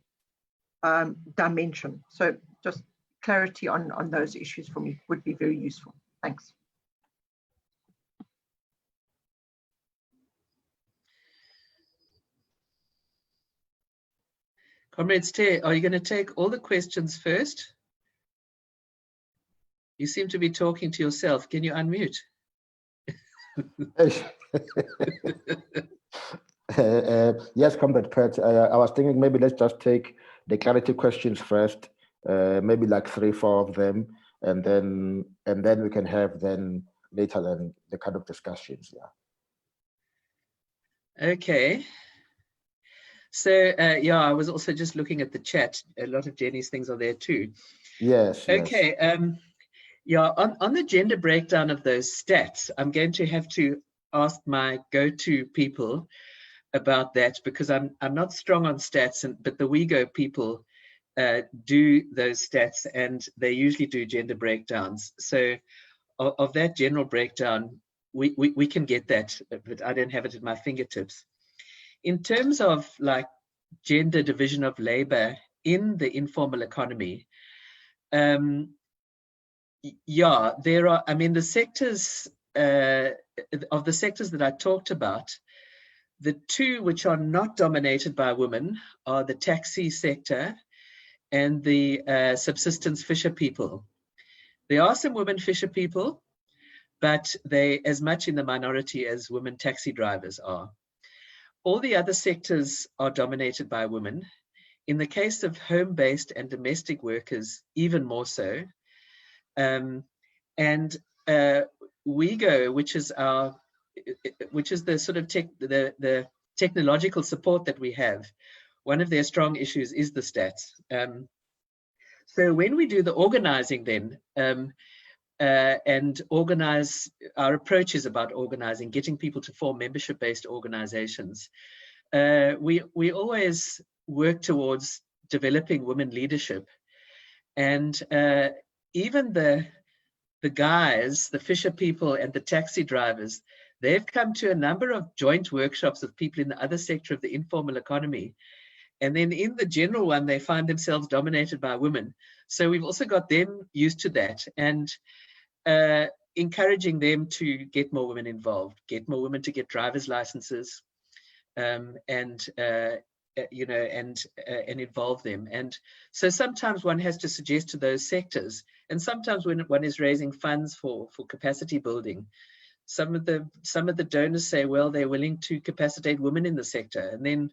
[SPEAKER 4] dimension? So just clarity on those issues for me would be very useful. Thanks.
[SPEAKER 1] Comrade Ste, are you going to take all the questions first? You seem to be talking to yourself. Can you unmute?
[SPEAKER 3] Yes, Comrade Pat. I was thinking maybe let's just take the clarity questions first, maybe like 3-4 of them, and then we can have then later then the kind of discussions. Yeah.
[SPEAKER 1] Okay. So yeah, I was also just looking at the chat. A lot of Jenny's things are there too.
[SPEAKER 3] Yes.
[SPEAKER 1] Okay. Yeah, on the gender breakdown of those stats, I'm going to have to ask my go-to people about that, because I'm not strong on stats, but the WeGo people do those stats, and they usually do gender breakdowns. So of that general breakdown, we can get that, but I don't have it at my fingertips. In terms of like gender division of labor in the informal economy, yeah, there are, I mean, the sectors, of the sectors that I talked about, the two which are not dominated by women are the taxi sector and the subsistence fisher people. There are some women fisher people, but they as much in the minority as women taxi drivers are. All the other sectors are dominated by women. In the case of home-based and domestic workers, even more so. WeGo, which is the sort of the technological support that we have, one of their strong issues is the stats. So when we do the organizing then, and organize, our approach is about organizing, getting people to form membership-based organizations. We always work towards developing women leadership, and even the guys, the fisher people and the taxi drivers, they've come to a number of joint workshops with people in the other sector of the informal economy. And then in the general one, they find themselves dominated by women. So we've also got them used to that, and encouraging them to get more women involved, get more women to get driver's licenses, and involve them. And so sometimes one has to suggest to those sectors, and sometimes when one is raising funds for capacity building, some of the donors say, well, they're willing to capacitate women in the sector, and then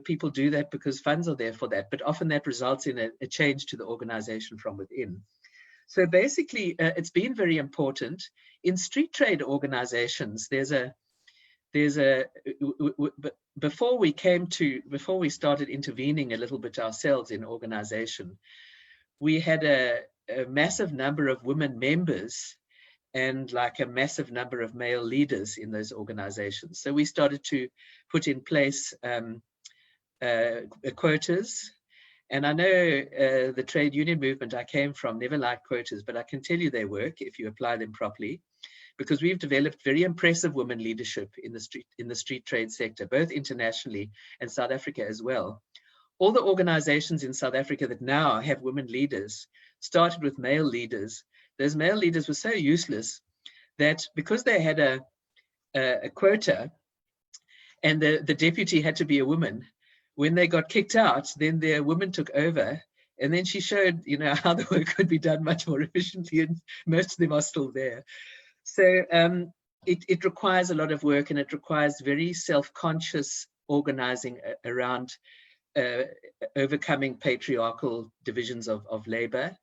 [SPEAKER 1] people do that because funds are there for that, but often that results in a change to the organization from within. So basically, it's been very important in street trade organizations. Before we started intervening a little bit ourselves in organization, we had a massive number of women members and like a massive number of male leaders in those organizations. So we started to put in place quotas. And I know the trade union movement I came from never liked quotas, but I can tell you they work if you apply them properly, because we've developed very impressive women leadership in the street trade sector, both internationally and South Africa as well. All the organizations in South Africa that now have women leaders started with male leaders. Those male leaders were so useless that because they had a quota and the deputy had to be a woman, when they got kicked out, then their woman took over, and then she showed, how the work could be done much more efficiently, and most of them are still there. So it requires a lot of work, and it requires very self-conscious organizing around overcoming patriarchal divisions of labor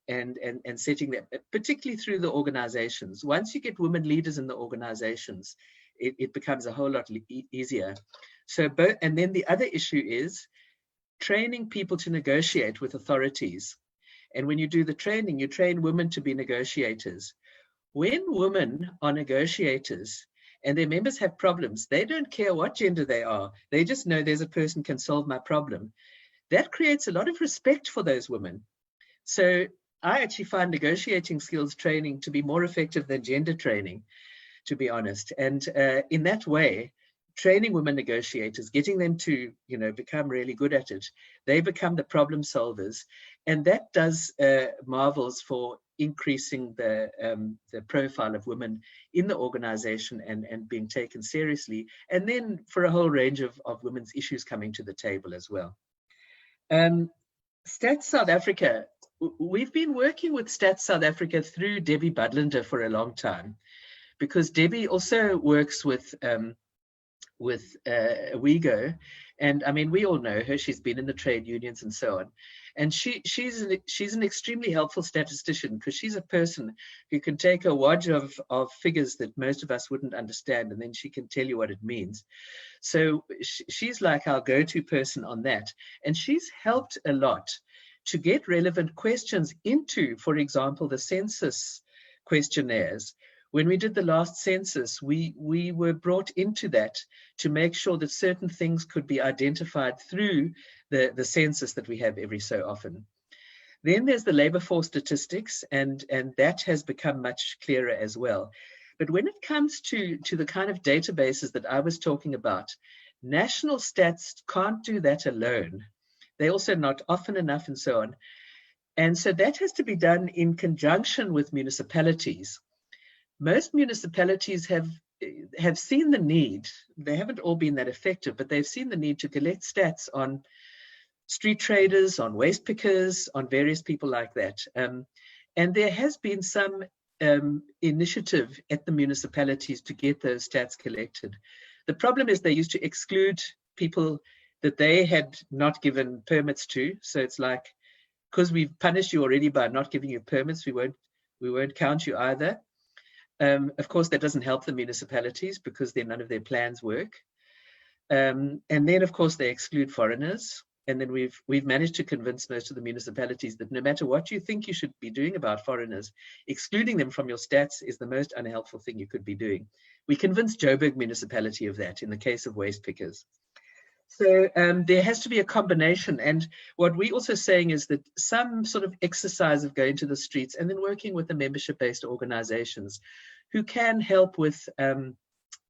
[SPEAKER 1] and setting them, particularly through the organizations. Once you get women leaders in the organizations, it becomes a whole lot easier. So and then the other issue is training people to negotiate with authorities. And when you do the training, you train women to be negotiators. When women are negotiators and their members have problems, they don't care what gender they are. They just know there's a person can solve my problem. That creates a lot of respect for those women. So I actually find negotiating skills training to be more effective than gender training, to be honest. And in that way, training women negotiators, getting them to become really good at it, they become the problem solvers, and that does marvels for increasing the profile of women in the organization and being taken seriously, and then for a whole range of women's issues coming to the table as well. Stats South Africa, we've been working with Stats South Africa through Debbie Budlander for a long time, because Debbie also works with WeGo, and I mean, we all know her. She's been in the trade unions and so on, and she's an extremely helpful statistician, because she's a person who can take a wodge of figures that most of us wouldn't understand, and then she can tell you what it means. So she's like our go-to person on that, and she's helped a lot to get relevant questions into, for example, the census questionnaires. When we did the last census, we were brought into that to make sure that certain things could be identified through the census that we have every so often. Then there's the labor force statistics, and that has become much clearer as well. But when it comes to the kind of databases that I was talking about, national stats can't do that alone. They're also not often enough and so on. And so that has to be done in conjunction with municipalities. Most municipalities have seen the need. They haven't all been that effective, but they've seen the need to collect stats on street traders, on waste pickers, on various people like that. And there has been some initiative at the municipalities to get those stats collected. The problem is they used to exclude people that they had not given permits to. So it's like, because we've punished you already by not giving you permits, we won't count you either. Of course, that doesn't help the municipalities, because then none of their plans work. And then, of course, they exclude foreigners. And then we've managed to convince most of the municipalities that no matter what you think you should be doing about foreigners, excluding them from your stats is the most unhelpful thing you could be doing. We convinced Joburg municipality of that in the case of waste pickers. So there has to be a combination. And what we're also saying is that some sort of exercise of going to the streets and then working with the membership-based organizations who can help with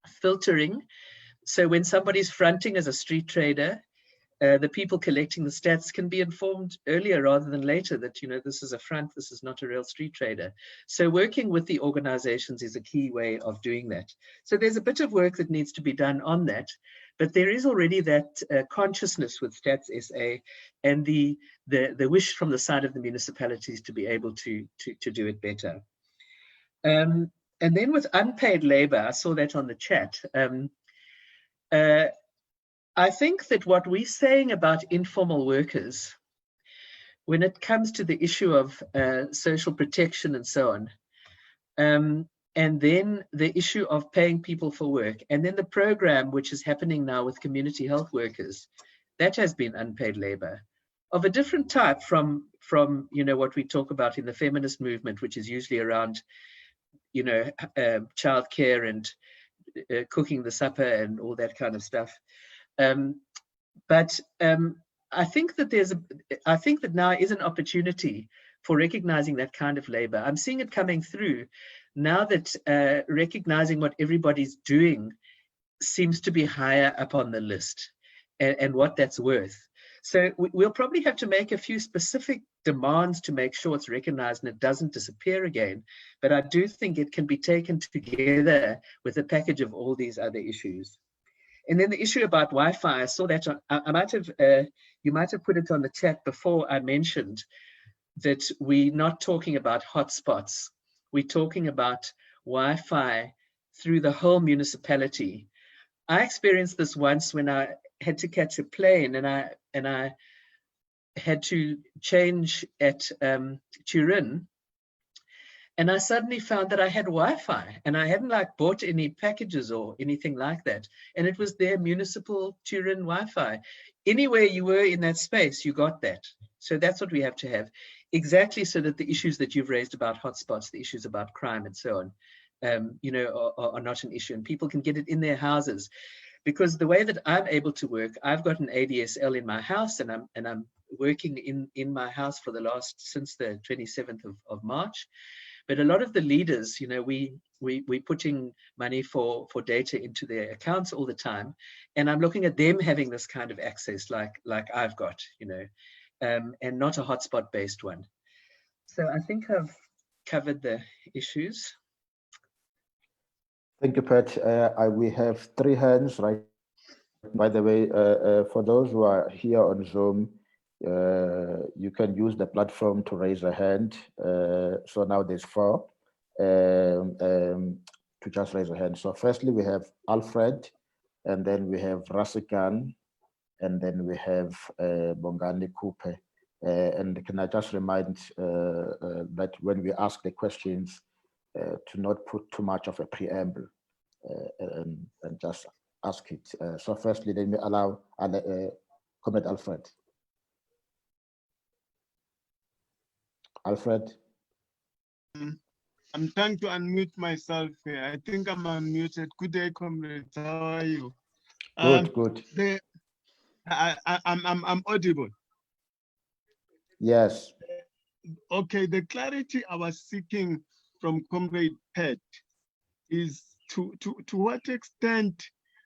[SPEAKER 1] filtering. So when somebody's fronting as a street trader, the people collecting the stats can be informed earlier rather than later that, you know, this is a front, this is not a real street trader. So working with the organizations is a key way of doing that. So there's a bit of work that needs to be done on that, but there is already that consciousness with Stats SA and the wish from the side of the municipalities to be able to do it better. And then with unpaid labor, I saw that on the chat. I think that what we're saying about informal workers, when it comes to the issue of social protection and so on, and then the issue of paying people for work, and then the program which is happening now with community health workers, that has been unpaid labor of a different type from you know what we talk about in the feminist movement, which is usually around, you know, childcare and cooking the supper and all that kind of stuff. But I think that now is an opportunity for recognizing that kind of labor. I'm seeing it coming through now that recognizing what everybody's doing seems to be higher up on the list and what that's worth. So we'll probably have to make a few specific demands to make sure it's recognized and it doesn't disappear again. But I do think it can be taken together with a package of all these other issues. And then the issue about Wi-Fi, I saw that I might have, you might have put it on the chat before. I mentioned that we're not talking about hotspots. We're talking about Wi-Fi through the whole municipality. I experienced this once when I had to catch a plane and I had to change at Turin. And I suddenly found that I had Wi-Fi and I hadn't like bought any packages or anything like that. And it was their municipal Turin Wi-Fi. Anywhere you were in that space, you got that. So that's what we have to have. Exactly, so that the issues that you've raised about hotspots, the issues about crime and so on, you know, are not an issue, and people can get it in their houses. Because the way that I'm able to work, I've got an ADSL in my house, and I'm working in my house for since the 27th of March. But a lot of the leaders, you know, we're putting money for data into their accounts all the time, and I'm looking at them having this kind of access, like I've got, you know, and not a hotspot-based one. So I think I've covered the issues.
[SPEAKER 3] Thank you, Pat. We have 3 hands, right? By the way, for those who are here on Zoom, you can use the platform to raise a hand. So now there's 4 to just raise a hand. So firstly, we have Alfred, and then we have Rasikan, and then we have Bongani Kupe. And can I just remind that when we ask the questions, to not put too much of a preamble and just ask it. So firstly, let me allow comment Alfred. Alfred?
[SPEAKER 5] I'm trying to unmute myself here. I think I'm unmuted. Good day, comrades. How are you?
[SPEAKER 3] Good.
[SPEAKER 5] I'm audible.
[SPEAKER 3] Yes.
[SPEAKER 5] Okay, the clarity I was seeking from Comrade Pat is to what extent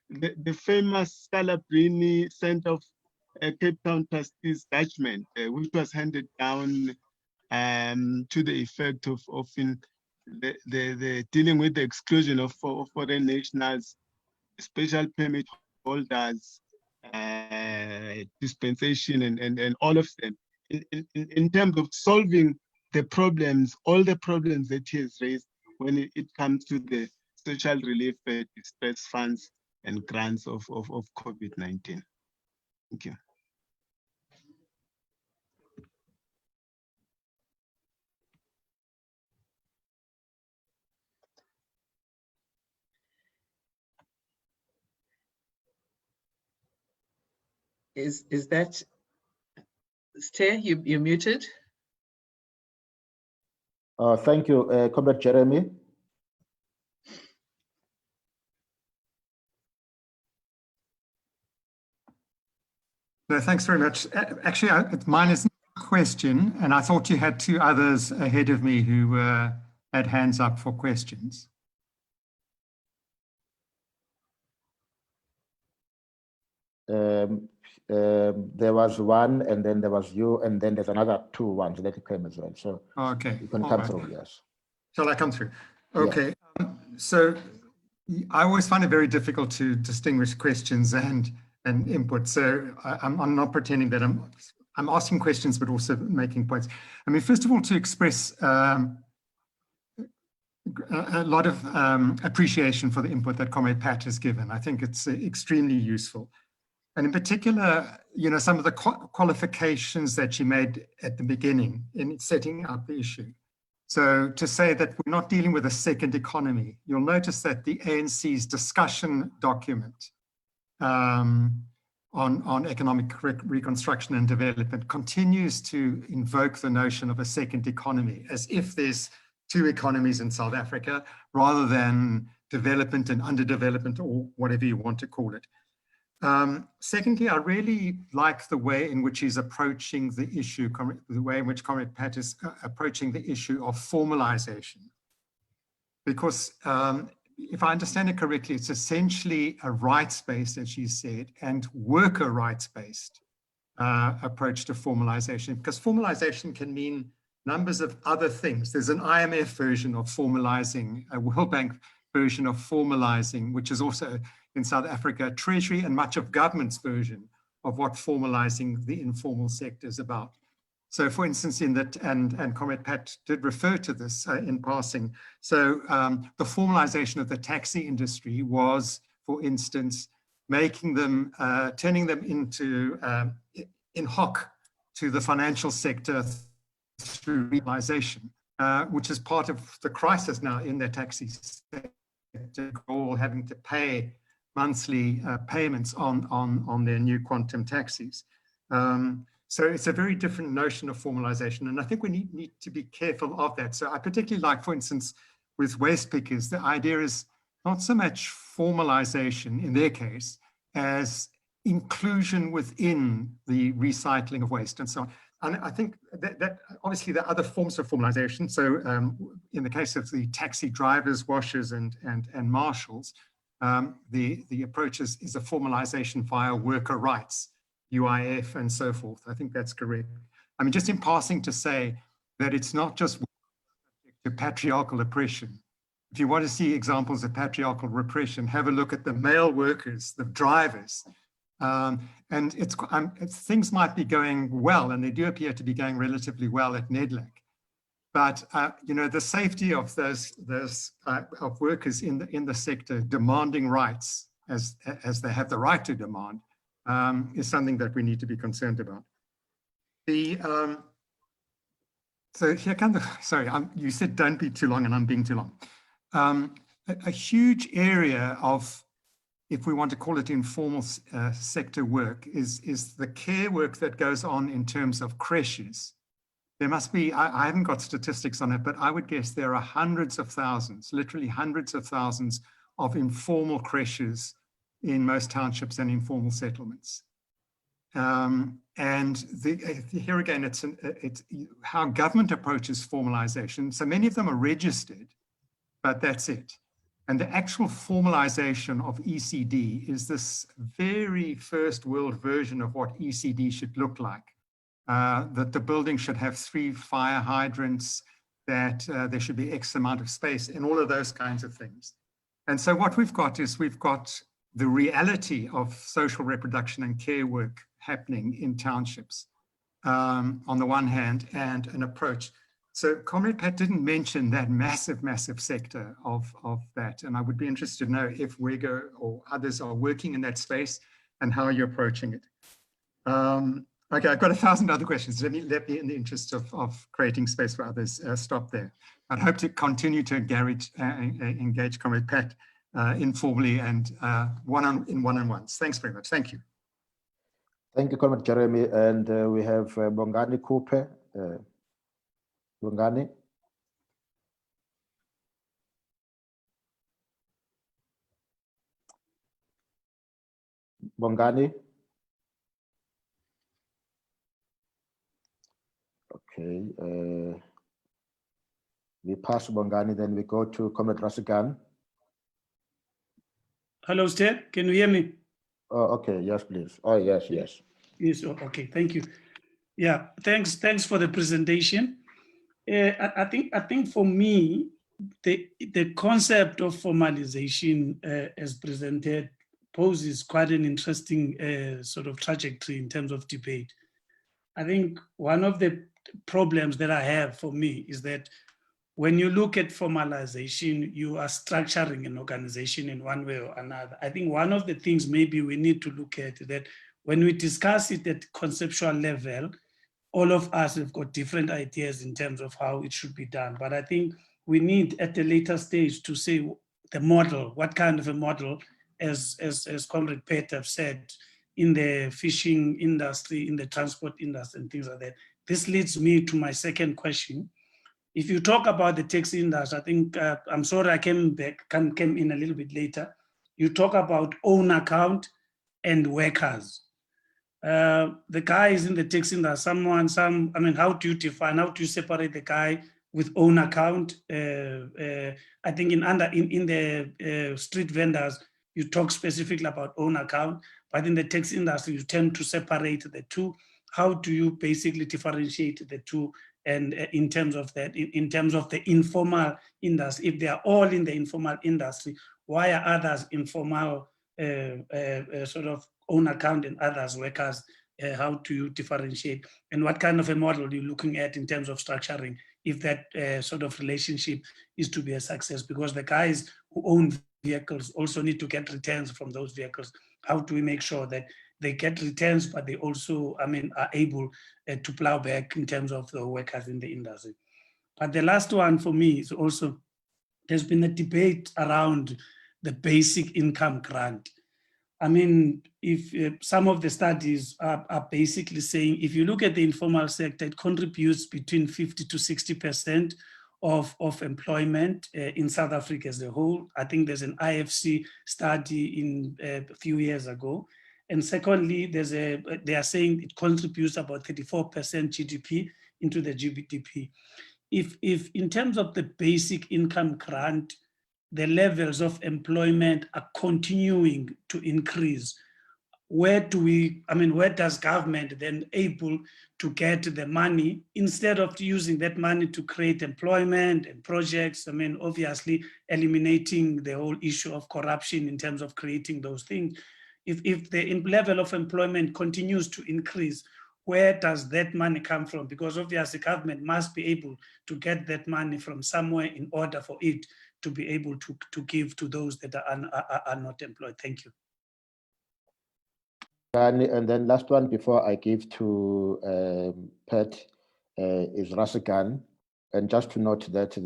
[SPEAKER 5] the famous Scalabrini Center of Cape Town Trustees judgment, which was handed down to the effect of the dealing with the exclusion of foreign nationals, special permit holders, dispensation, and all of them, in terms of solving the problems, all the problems that he has raised when it comes to the social relief, distress funds and grants of COVID-19. Thank you.
[SPEAKER 1] Is that Stay? You're muted.
[SPEAKER 3] Thank you, Comrade Jeremy.
[SPEAKER 6] No, thanks very much. Actually, mine is a question, and I thought you had 2 others ahead of me who had hands up for questions.
[SPEAKER 3] there was one, and then there was you, and then there's another 2 ones that came as well. So
[SPEAKER 6] Okay.
[SPEAKER 3] you can
[SPEAKER 6] All
[SPEAKER 3] come
[SPEAKER 6] right.
[SPEAKER 3] through, yes.
[SPEAKER 6] Shall I come through?
[SPEAKER 3] Yeah.
[SPEAKER 6] Okay. So I always find it very difficult to distinguish questions and input. So I'm not pretending that I'm asking questions, but also making points. I mean, first of all, to express a lot of appreciation for the input that Comrade Pat has given. I think it's extremely useful. And in particular, you know, some of the qualifications that she made at the beginning in setting out the issue. So to say that we're not dealing with a second economy, you'll notice that the ANC's discussion document on economic reconstruction and development continues to invoke the notion of a second economy, as if there's 2 economies in South Africa, rather than development and underdevelopment, or whatever you want to call it. Secondly, I really like the way in which he's approaching the issue, the way in which Comrade Pat is approaching the issue of formalization. Because if I understand it correctly, it's essentially a rights-based, as you said, and worker rights-based approach to formalization. Because formalization can mean numbers of other things. There's an IMF version of formalizing, a World Bank version of formalizing, which is also in South Africa, Treasury and much of government's version of what formalizing the informal sector is about. So for instance, in that, and Comrade Pat did refer to this in passing. So the formalization of the taxi industry was, for instance, making them, turning them into in hoc to the financial sector through legalization, which is part of the crisis now in their taxi sector, all having to pay monthly payments on their new quantum taxis. So it's a very different notion of formalization. And I think we need to be careful of that. So I particularly like, for instance, with waste pickers, the idea is not so much formalization in their case as inclusion within the recycling of waste and so on. And I think that obviously there are other forms of formalization. So in the case of the taxi drivers, washers, and marshals, the approach is a formalization via worker rights, UIF, and so forth. I think that's correct. I mean, just in passing to say that it's not just to patriarchal oppression. If you want to see examples of patriarchal repression, have a look at the male workers, the drivers. And things might be going well, and they do appear to be going relatively well at NEDLAC. But you know, the safety of those of workers in the sector demanding rights as they have the right to demand is something that we need to be concerned about. So here comes sorry, you said don't be too long, and I'm being too long. A huge area of, if we want to call it informal sector work, is the care work that goes on in terms of creches. There must be, I haven't got statistics on it, but I would guess there are hundreds of thousands, literally hundreds of thousands of informal creches in most townships and informal settlements. And here again, it's how government approaches formalization. So many of them are registered, but that's it. And the actual formalization of ECD is this very first world version of what ECD should look like. That the building should have 3 fire hydrants, that there should be X amount of space, and all of those kinds of things. And so what we've got is we've got the reality of social reproduction and care work happening in townships on the one hand, and an approach. So Comrade Pat didn't mention that massive, massive sector of that. And I would be interested to know if WEGO or others are working in that space and how you're approaching it. Okay, I've got 1,000 other questions. Let me, in the interest of creating space for others, stop there. I'd hope to continue to engage Comrade Pat informally and in one-on-ones. Thanks very much. Thank you.
[SPEAKER 3] Thank you, Comrade Jeremy. And we have Bongani Cooper. Bongani. Bongani. Okay. We pass Bongani, then we go to Comrade Rasigan.
[SPEAKER 7] Hello, Chair. Can you hear me?
[SPEAKER 3] Oh, okay. Yes, please. Oh, yes, yes.
[SPEAKER 7] Yes, okay, thank you. Yeah, thanks for the presentation. I think for me, the concept of formalization as presented poses quite an interesting sort of trajectory in terms of debate. I think one of the problems that I have for me is that when you look at formalization, you are structuring an organization in one way or another. I think one of the things maybe we need to look at is that when we discuss it at conceptual level, all of us have got different ideas in terms of how it should be done. But I think we need at a later stage to say the model, what kind of a model, as Comrade Pet have said, in the fishing industry, in the transport industry and things like that. This leads me to my second question. If you talk about the taxi industry, I think, I'm sorry I came in a little bit later. You talk about own account and workers. The guy is in the taxi industry, how do you separate the guy with own account? I think in the street vendors, you talk specifically about own account, but in the taxi industry, you tend to separate the two. How do you basically differentiate the two? And in terms of that, in terms of the informal industry, if they are all in the informal industry, why are others informal, sort of own account and others workers? How do you differentiate? And what kind of a model are you looking at in terms of structuring if that sort of relationship is to be a success? Because the guys who own vehicles also need to get returns from those vehicles. How do we make sure that they get returns, but they also, are able to plow back in terms of the workers in the industry? But the last one for me is also, there's been a debate around the basic income grant. If some of the studies are basically saying, if you look at the informal sector, it contributes between 50 to 60% of employment in South Africa as a whole. I think there's an IFC study in a few years ago. And secondly, they are saying it contributes about 34% GDP into the GDP. If in terms of the basic income grant, the levels of employment are continuing to increase, where does government then able to get the money instead of using that money to create employment and projects? Obviously eliminating the whole issue of corruption in terms of creating those things. If the level of employment continues to increase, where does that money come from? Because obviously government must be able to get that money from somewhere in order for it to be able to give to those that are not employed. Thank you.
[SPEAKER 3] And then last one before I give to Pat is Rasigan. And just to note that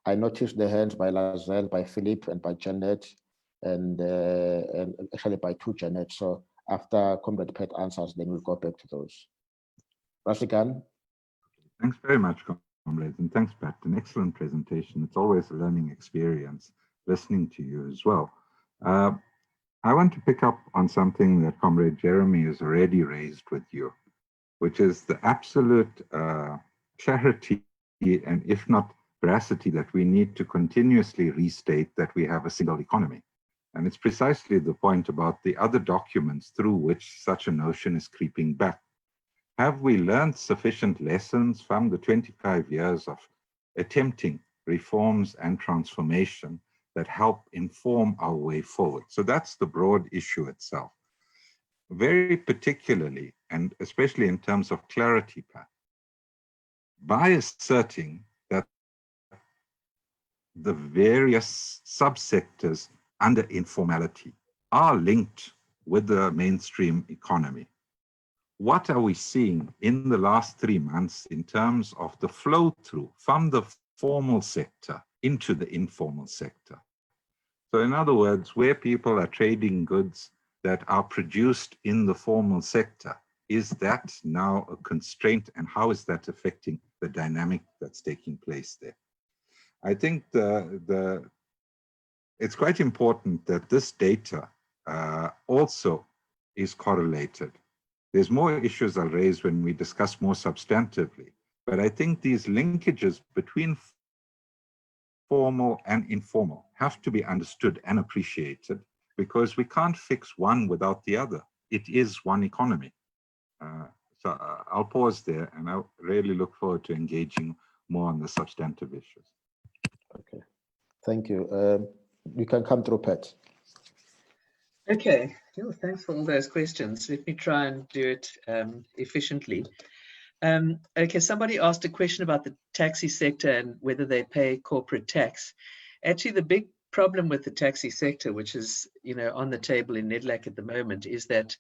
[SPEAKER 3] I noticed the hands by Lazelle, by Philip, and by Janet, and actually by two Janet. So after Comrade Pat answers, then we'll go back to those. Rasigan.
[SPEAKER 8] Thanks very much, comrades, and thanks, Pat. An excellent presentation. It's always a learning experience listening to you as well. I want to pick up on something that Comrade Jeremy has already raised with you, which is the absolute clarity and if not veracity that we need to continuously restate that we have a single economy. And it's precisely the point about the other documents through which such a notion is creeping back. Have we learned sufficient lessons from the 25 years of attempting reforms and transformation that help inform our way forward? So that's the broad issue itself. Very particularly, and especially in terms of clarity, Pat, by asserting that the various subsectors under informality are linked with the mainstream economy, what are we seeing in the last 3 months in terms of the flow through from the formal sector into the informal sector? So in other words, where people are trading goods that are produced in the formal sector, is that now a constraint, and how is that affecting the dynamic that's taking place there? I think it's quite important that this data also is correlated. There's more issues I'll raise when we discuss more substantively, but I think these linkages between formal and informal have to be understood and appreciated because we can't fix one without the other. It is one economy. So I'll pause there, and I really look forward to engaging more on the substantive issues.
[SPEAKER 3] Okay, thank you. You can come through, Pat.
[SPEAKER 1] Okay, well, thanks for all those questions. Let me try and do it efficiently. Okay, somebody asked a question about the taxi sector and whether they pay corporate tax. Actually, the big problem with the taxi sector, which is on the table in NEDLAC at the moment, is that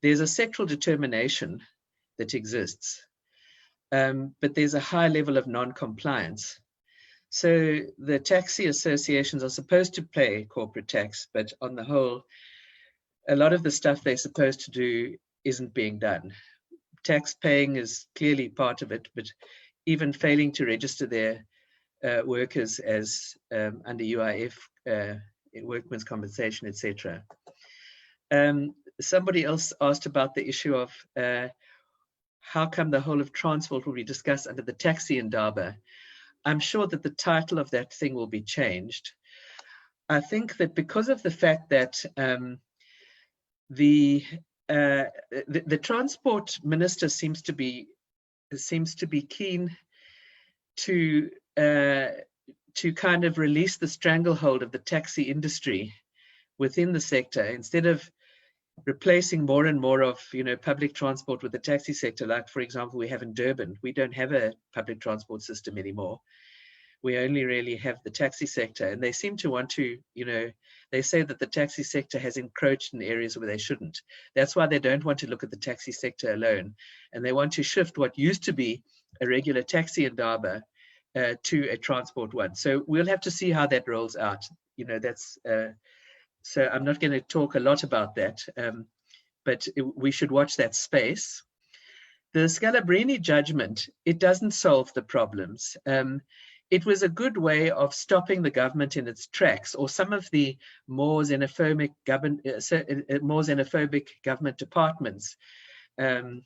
[SPEAKER 1] there's a sectoral determination that exists, but there's a high level of non-compliance. So the taxi associations are supposed to pay corporate tax, but on the whole, a lot of the stuff they're supposed to do isn't being done. Tax paying is clearly part of it, but even failing to register their workers as under UIF, workmen's compensation, etc. Somebody else asked about the issue of how come the whole of transport will be discussed under the taxi indaba. I'm sure that the title of that thing will be changed. I think that because of the fact that the transport minister seems to be keen to kind of release the stranglehold of the taxi industry within the sector, instead of replacing more and more of public transport with the taxi sector. Like, for example, we have in Durban, we don't have a public transport system anymore. We only really have the taxi sector, and they seem to want to, they say that the taxi sector has encroached in areas where they shouldn't. That's why they don't want to look at the taxi sector alone, and they want to shift what used to be a regular taxi indaba to a transport one. So we'll have to see how that rolls out. That's so I'm not going to talk a lot about that, but we should watch that space. The Scalabrini judgment, it doesn't solve the problems. It was a good way of stopping the government in its tracks, or some of the more xenophobic government departments. I'm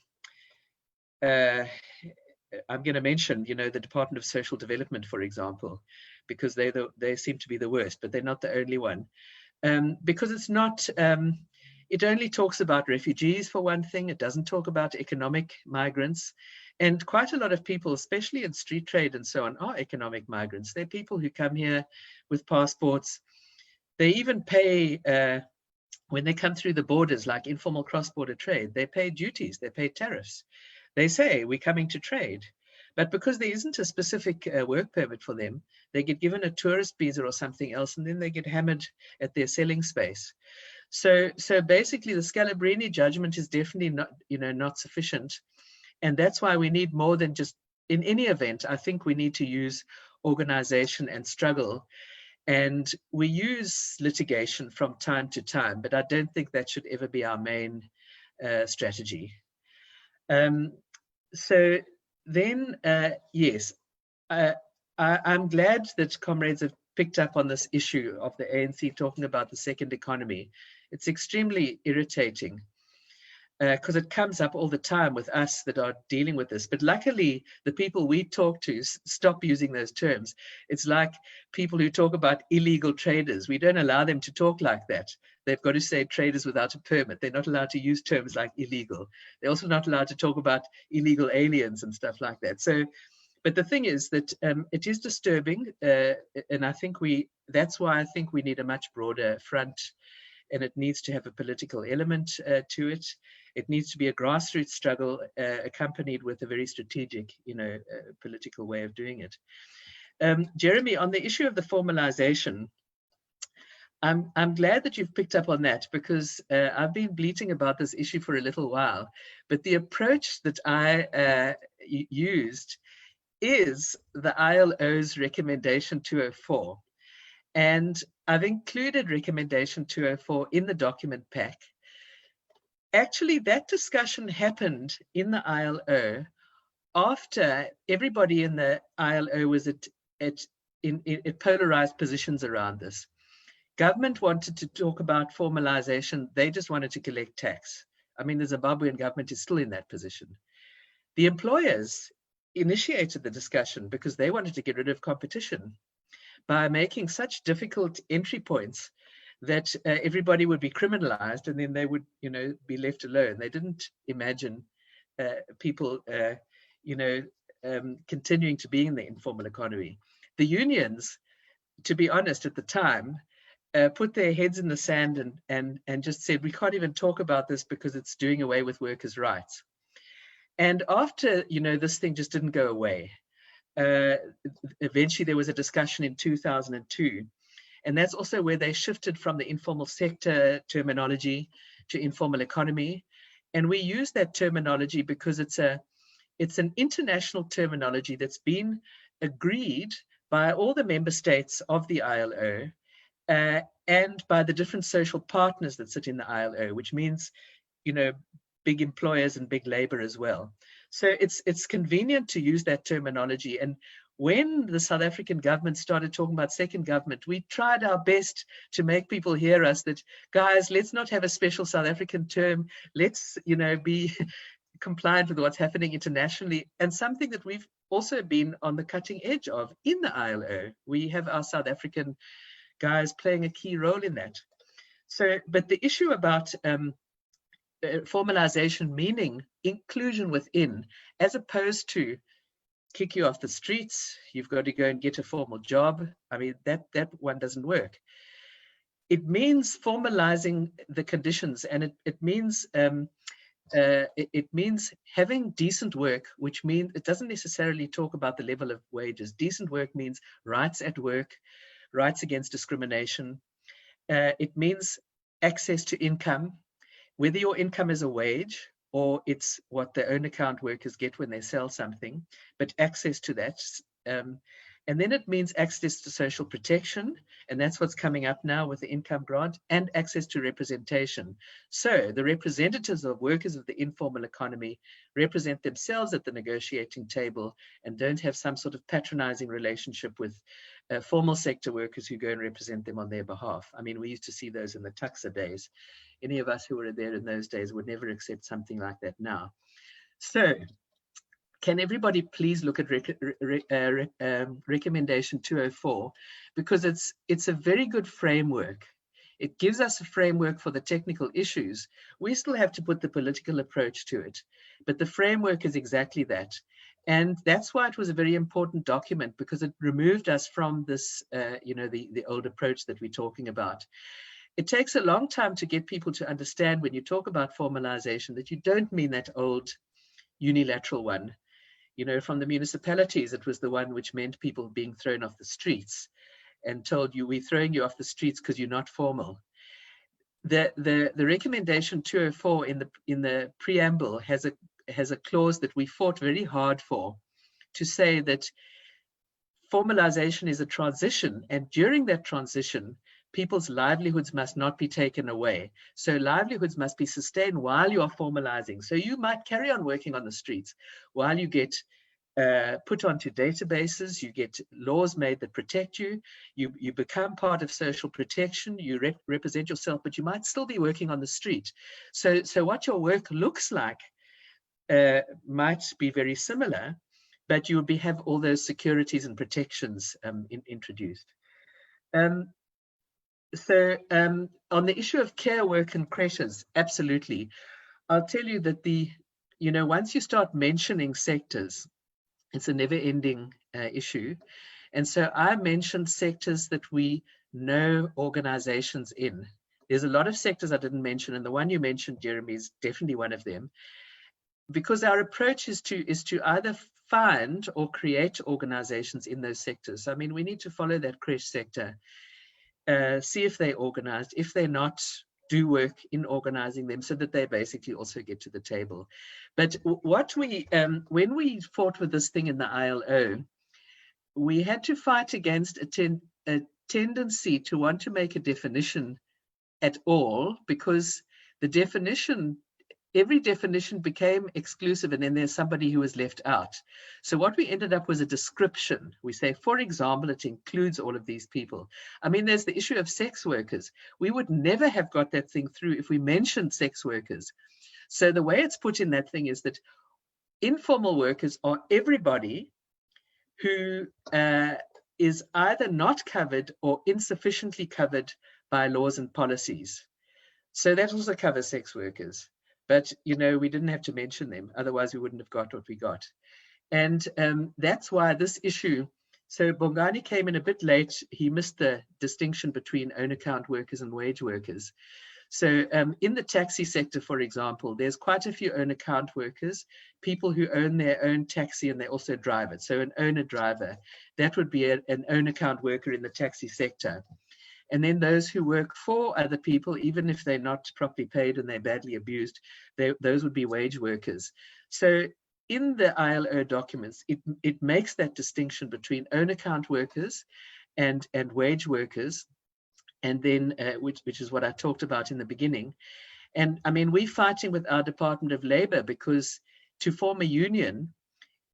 [SPEAKER 1] going to mention, the Department of Social Development, for example, because they seem to be the worst, but they're not the only one. Because it's not, it only talks about refugees for one thing. It doesn't talk about economic migrants. And quite a lot of people, especially in street trade and so on, are economic migrants. They're people who come here with passports. They even pay, when they come through the borders, like informal cross-border trade, they pay duties, they pay tariffs. They say, we're coming to trade. But because there isn't a specific work permit for them, they get given a tourist visa or something else, and then they get hammered at their selling space. So basically, the Scalabrini judgment is definitely not, not sufficient, and that's why we need more than just. In any event, I think we need to use organization and struggle, and we use litigation from time to time, but I don't think that should ever be our main strategy. So then, yes, I'm glad that comrades have picked up on this issue of the ANC talking about the second economy. It's extremely irritating because it comes up all the time with us that are dealing with this. But luckily, the people we talk to stop using those terms. It's like people who talk about illegal traders. We don't allow them to talk like that. They've got to say traders without a permit. They're not allowed to use terms like illegal. They're also not allowed to talk about illegal aliens and stuff like that. So, but the thing is that it is disturbing, and I think that's why I think we need a much broader front, and it needs to have a political element to it. It needs to be a grassroots struggle accompanied with a very strategic, political way of doing it. Jeremy, on the issue of the formalization, I'm glad that you've picked up on that, because I've been bleating about this issue for a little while, but the approach that I used is the ILO's recommendation 204. And I've included recommendation 204 in the document pack. Actually, that discussion happened in the ILO after everybody in the ILO was at polarized positions around this. Government wanted to talk about formalization. They just wanted to collect tax. I mean, the Zimbabwean government is still in that position. The employers initiated the discussion because they wanted to get rid of competition by making such difficult entry points that everybody would be criminalized and then they would, you know, be left alone. They didn't imagine people, you know, continuing to be in the informal economy. The unions, to be honest, at the time, put their heads in the sand and just said, we can't even talk about this because it's doing away with workers' rights. And after, you know, this thing just didn't go away. Eventually there was a discussion in 2002, and that's also where they shifted from the informal sector terminology to informal economy. And we use that terminology because it's an international terminology that's been agreed by all the member states of the ILO and by the different social partners that sit in the ILO, which means, you know, big employers and big labor as well. So it's convenient to use that terminology. And when the South African government started talking about second government, we tried our best to make people hear us that, guys, let's not have a special South African term. Let's, you know, be compliant with what's happening internationally, and something that we've also been on the cutting edge of in the ILO. We have our South African guys playing a key role in that. So, but the issue about formalization meaning inclusion within, as opposed to kick you off the streets, you've got to go and get a formal job. I mean, that one doesn't work. It means formalizing the conditions, and it means it means having decent work, which means it doesn't necessarily talk about the level of wages. Decent work means rights at work, rights against discrimination. It means access to income, whether your income is a wage or it's what the own account workers get when they sell something, but access to that. And then it means access to social protection, and that's what's coming up now with the income grant, and access to representation. So the representatives of workers of the informal economy represent themselves at the negotiating table and don't have some sort of patronizing relationship with formal sector workers who go and represent them on their behalf. I mean, we used to see those in the Tuxa days. Any of us who were there in those days would never accept something like that now. So can everybody please look at recommendation 204, because it's a very good framework. It gives us a framework for the technical issues. We still have to put the political approach to it, but the framework is exactly that. And that's why it was a very important document, because it removed us from this, you know, the old approach that we're talking about. It takes a long time to get people to understand when you talk about formalization that you don't mean that old unilateral one. You know, from the municipalities, it was the one which meant people being thrown off the streets and told you, we're throwing you off the streets because you're not formal. The recommendation 204 in the preamble has a clause that we fought very hard for, to say that formalization is a transition, and during that transition, people's livelihoods must not be taken away. So livelihoods must be sustained while you are formalizing. So you might carry on working on the streets while you get put onto databases, you get laws made that protect you, you become part of social protection, you represent yourself, but you might still be working on the street. So what your work looks like might be very similar, but you will have all those securities and protections introduced. So on the issue of care work and creches, absolutely. I'll tell you that you know, once you start mentioning sectors, it's a never-ending issue. And so I mentioned sectors that we know organizations in. There's a lot of sectors I didn't mention, and the one you mentioned, Jeremy, is definitely one of them. Because our approach is to either find or create organizations in those sectors. I mean, we need to follow that creche sector, see if they're organized. If they're not, do work in organizing them so that they basically also get to the table. But what when we fought with this thing in the ILO, we had to fight against a tendency to want to make a definition at all, because the definition, every definition became exclusive, and then there's somebody who was left out. So what we ended up was a description. We say, for example, it includes all of these people. I mean, there's the issue of sex workers. We would never have got that thing through if we mentioned sex workers. So the way it's put in that thing is that informal workers are everybody who is either not covered or insufficiently covered by laws and policies. So that also covers sex workers. But, you know, we didn't have to mention them. Otherwise, we wouldn't have got what we got. And that's why this issue, so Bongani came in a bit late. He missed the distinction between own account workers and wage workers. So in the taxi sector, for example, there's quite a few own account workers, people who own their own taxi and they also drive it. So an owner driver, that would be an own account worker in the taxi sector. And then those who work for other people, even if they're not properly paid and they're badly abused, those would be wage workers. So in the ILO documents, it makes that distinction between own account workers and wage workers. And then, which is what I talked about in the beginning. And I mean, we're fighting with our Department of Labor because to form a union,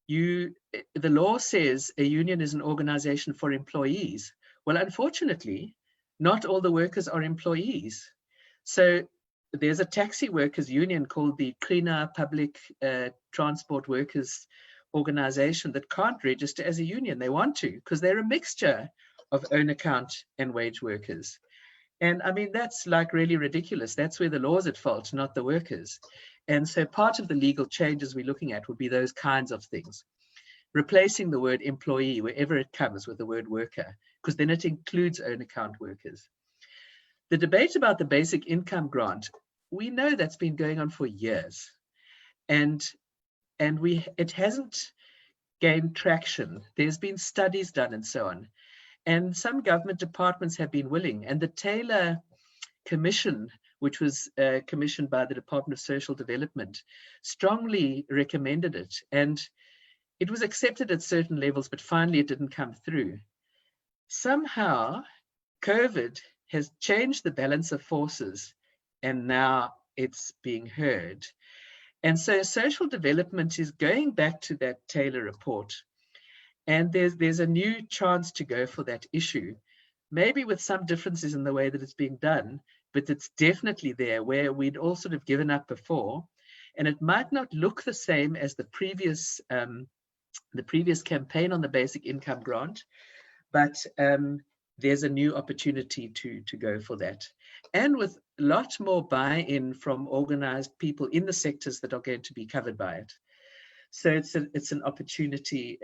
[SPEAKER 1] the law says a union is an organization for employees. Well, unfortunately, not all the workers are employees. So there's a taxi workers union called the Krina Public Transport Workers Organization that can't register as a union. They want to because they're a mixture of own account and wage workers. And I mean, that's like really ridiculous. That's where the law's at fault, not the workers. And so part of the legal changes we're looking at would be those kinds of things. Replacing the word employee wherever it comes with the word worker, because then it includes own account workers. The debate about the basic income grant, we know that's been going on for years. And it hasn't gained traction. There's been studies done and so on. And some government departments have been willing. And the Taylor Commission, which was commissioned by the Department of Social Development, strongly recommended it. And it was accepted at certain levels, but finally it didn't come through. Somehow, COVID has changed the balance of forces, and now it's being heard. And so social development is going back to that Taylor report. And there's a new chance to go for that issue, maybe with some differences in the way that it's being done, but it's definitely there where we'd all sort of given up before. And it might not look the same as the previous campaign on the basic income grant, but there's a new opportunity to go for that. And with a lot more buy-in from organized people in the sectors that are going to be covered by it. So it's an opportunity,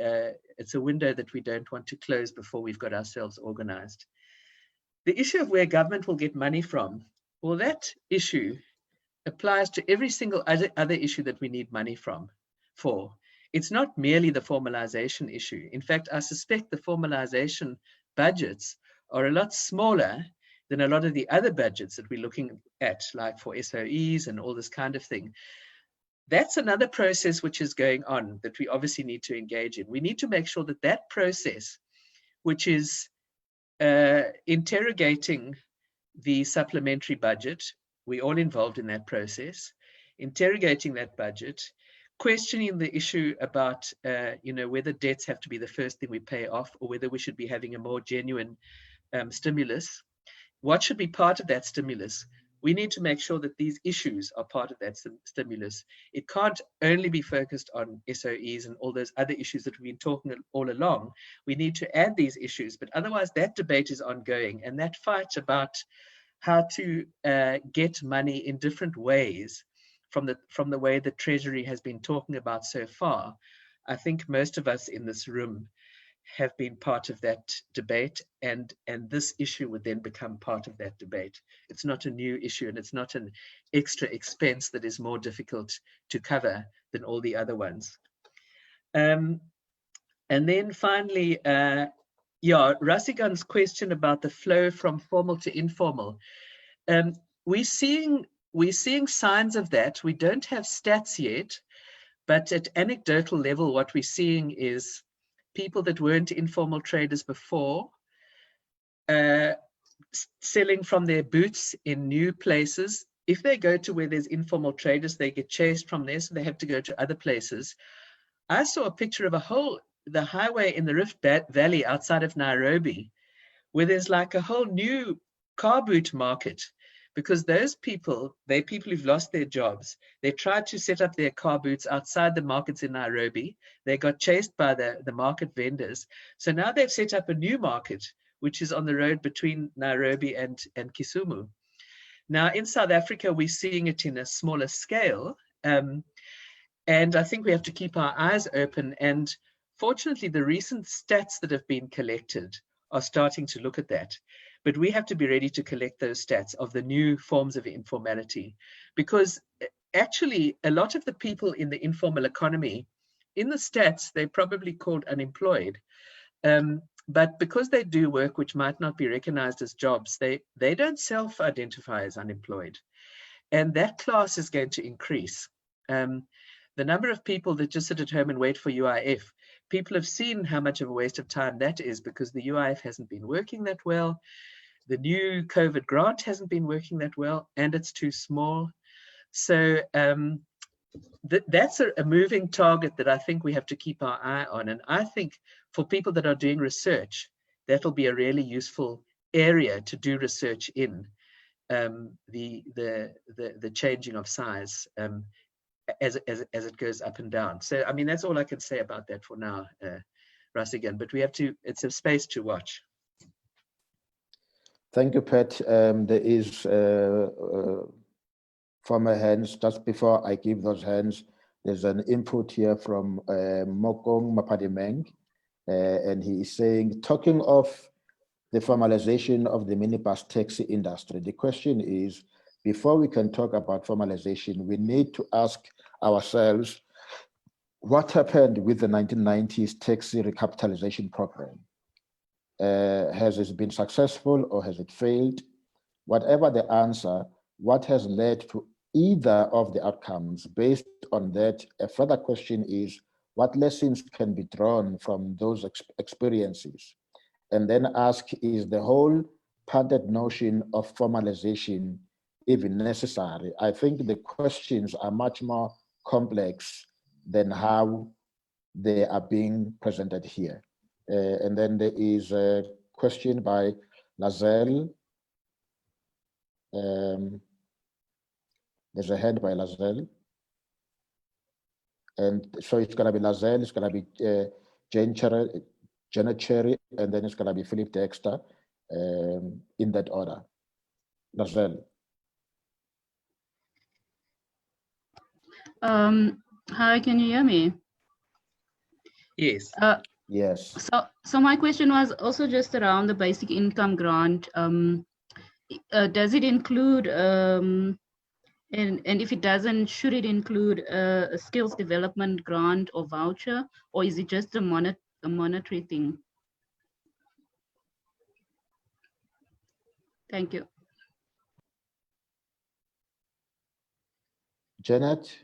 [SPEAKER 1] it's a window that we don't want to close before we've got ourselves organized. The issue of where government will get money from, well, that issue applies to every single other issue that we need money for. It's not merely the formalization issue. In fact, I suspect the formalization budgets are a lot smaller than a lot of the other budgets that we're looking at, like for SOEs and all this kind of thing. That's another process which is going on that we obviously need to engage in. We need to make sure that that process, which is interrogating the supplementary budget, we're all involved in that process, interrogating that budget, questioning the issue about whether debts have to be the first thing we pay off or whether we should be having a more genuine stimulus. What should be part of that stimulus? We need to make sure that these issues are part of that stimulus. It can't only be focused on SOEs and all those other issues that we've been talking all along. We need to add these issues, but otherwise that debate is ongoing, and that fight about how to get money in different ways from the way the Treasury has been talking about so far. I think most of us in this room have been part of that debate, and this issue would then become part of that debate. It's not a new issue, and it's not an extra expense that is more difficult to cover than all the other ones. And then finally, Rasigan's question about the flow from formal to informal. We're seeing signs of that. We don't have stats yet, but at anecdotal level, what we're seeing is people that weren't informal traders before, selling from their booths in new places. If they go to where there's informal traders, they get chased from there, so they have to go to other places. I saw a picture of the highway in the Rift Valley outside of Nairobi, where there's like a whole new car boot market, because those people, they're people who've lost their jobs. They tried to set up their car boots outside the markets in Nairobi. They got chased by the market vendors. So now they've set up a new market which is on the road between Nairobi and Kisumu. Now, in South Africa, we're seeing it in a smaller scale. And I think we have to keep our eyes open. And fortunately, the recent stats that have been collected are starting to look at that. But we have to be ready to collect those stats of the new forms of informality, because actually a lot of the people in the informal economy, in the stats, they're probably called unemployed. But because they do work which might not be recognized as jobs, they don't self-identify as unemployed. And that class is going to increase. The number of people that just sit at home and wait for UIF, people have seen how much of a waste of time that is, because the UIF hasn't been working that well. The new COVID grant hasn't been working that well, and it's too small. So that's a moving target that I think we have to keep our eye on. And I think for people that are doing research, that'll be a really useful area to do research in, the changing of size as it goes up and down. So, I mean, that's all I can say about that for now, Rasigan, but we have to, it's a space to watch.
[SPEAKER 3] Thank you, Pat. There is from my hands, just before I give those hands, there's an input here from Mokong Mapadimeng, and he is saying, talking of the formalization of the minibus taxi industry, the question is, before we can talk about formalization, we need to ask ourselves, what happened with the 1990s taxi recapitalization program? Has it been successful or has it failed? Whatever the answer, what has led to either of the outcomes? Based on that, a further question is, what lessons can be drawn from those experiences? And then ask, is the whole patented notion of formalization even necessary? I think the questions are much more complex than how they are being presented here. And then there is a question by Lazelle. There's a hand by Lazelle. And so it's going to be Lazelle, it's going to be Janet Cherry, and then it's going to be Philip Dexter, in that order. Lazelle.
[SPEAKER 9] Hi, can you hear me?
[SPEAKER 1] Yes.
[SPEAKER 3] Yes.
[SPEAKER 9] So my question was also just around the basic income grant. Does it include, and if it doesn't, should it include a skills development grant or voucher, or is it just a monetary thing? Thank you.
[SPEAKER 3] Janet?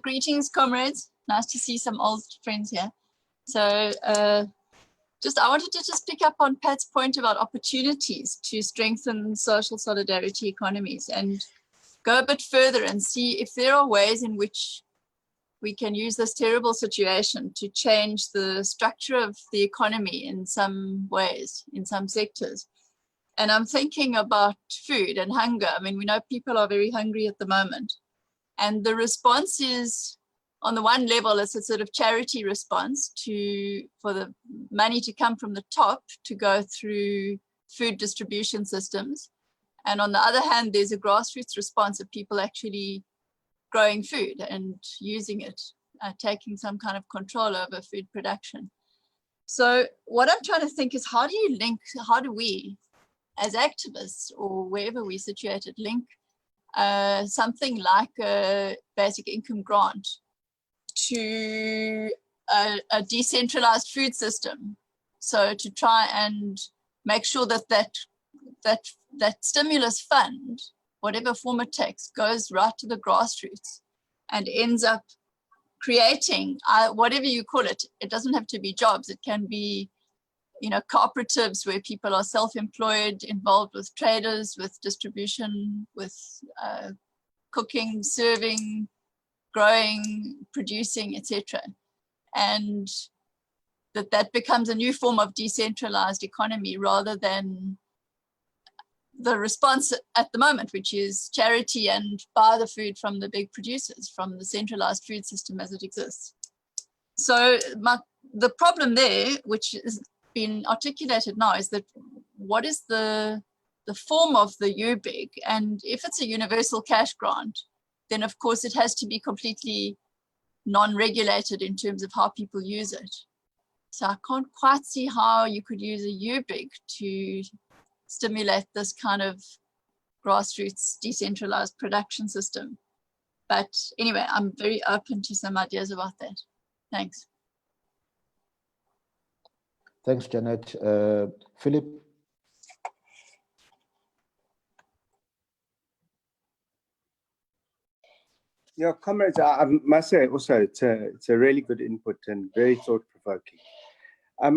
[SPEAKER 10] Greetings, comrades. Nice to see some old friends here. So I wanted to just pick up on Pat's point about opportunities to strengthen social solidarity economies and go a bit further and see if there are ways in which we can use this terrible situation to change the structure of the economy in some ways, in some sectors. And I'm thinking about food and hunger. I mean, we know people are very hungry at the moment. And the response is, on the one level, it's a sort of charity response for the money to come from the top to go through food distribution systems. And on the other hand, there's a grassroots response of people actually growing food and using it, taking some kind of control over food production. So what I'm trying to think is, how do we, as activists or wherever we're situated, link something like a basic income grant to a decentralized food system? So to try and make sure that stimulus fund, whatever form it takes, goes right to the grassroots and ends up creating whatever you call it. It doesn't have to be jobs. It can be, cooperatives where people are self-employed, involved with traders, with distribution, with cooking, serving, growing, producing, etc. And that becomes a new form of decentralized economy rather than the response at the moment, which is charity and buy the food from the big producers, from the centralized food system as it exists. So the problem there, which is been articulated now is that what is the form of the UBIG, and if it's a universal cash grant, then of course it has to be completely non-regulated in terms of how people use it. So I can't quite see how you could use a UBIG to stimulate this kind of grassroots decentralized production system. But anyway, I'm very open to some ideas about that. Thanks.
[SPEAKER 3] Thanks, Janet. Philip?
[SPEAKER 11] Yeah, comrades, I must say also it's a really good input and very thought-provoking.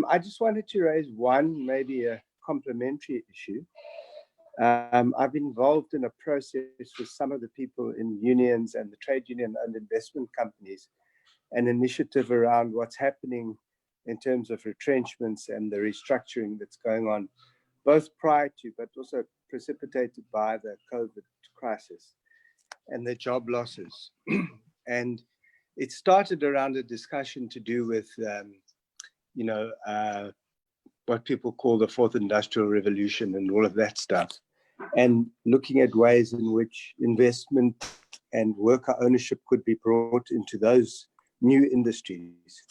[SPEAKER 11] I just wanted to raise one, maybe a complementary issue. I've been involved in a process with some of the people in unions and the trade union and investment companies, an initiative around what's happening in terms of retrenchments and the restructuring that's going on, both prior to, but also precipitated by the COVID crisis and the job losses. And it started around a discussion to do with, what people call the fourth industrial revolution and all of that stuff, and looking at ways in which investment and worker ownership could be brought into those new industries.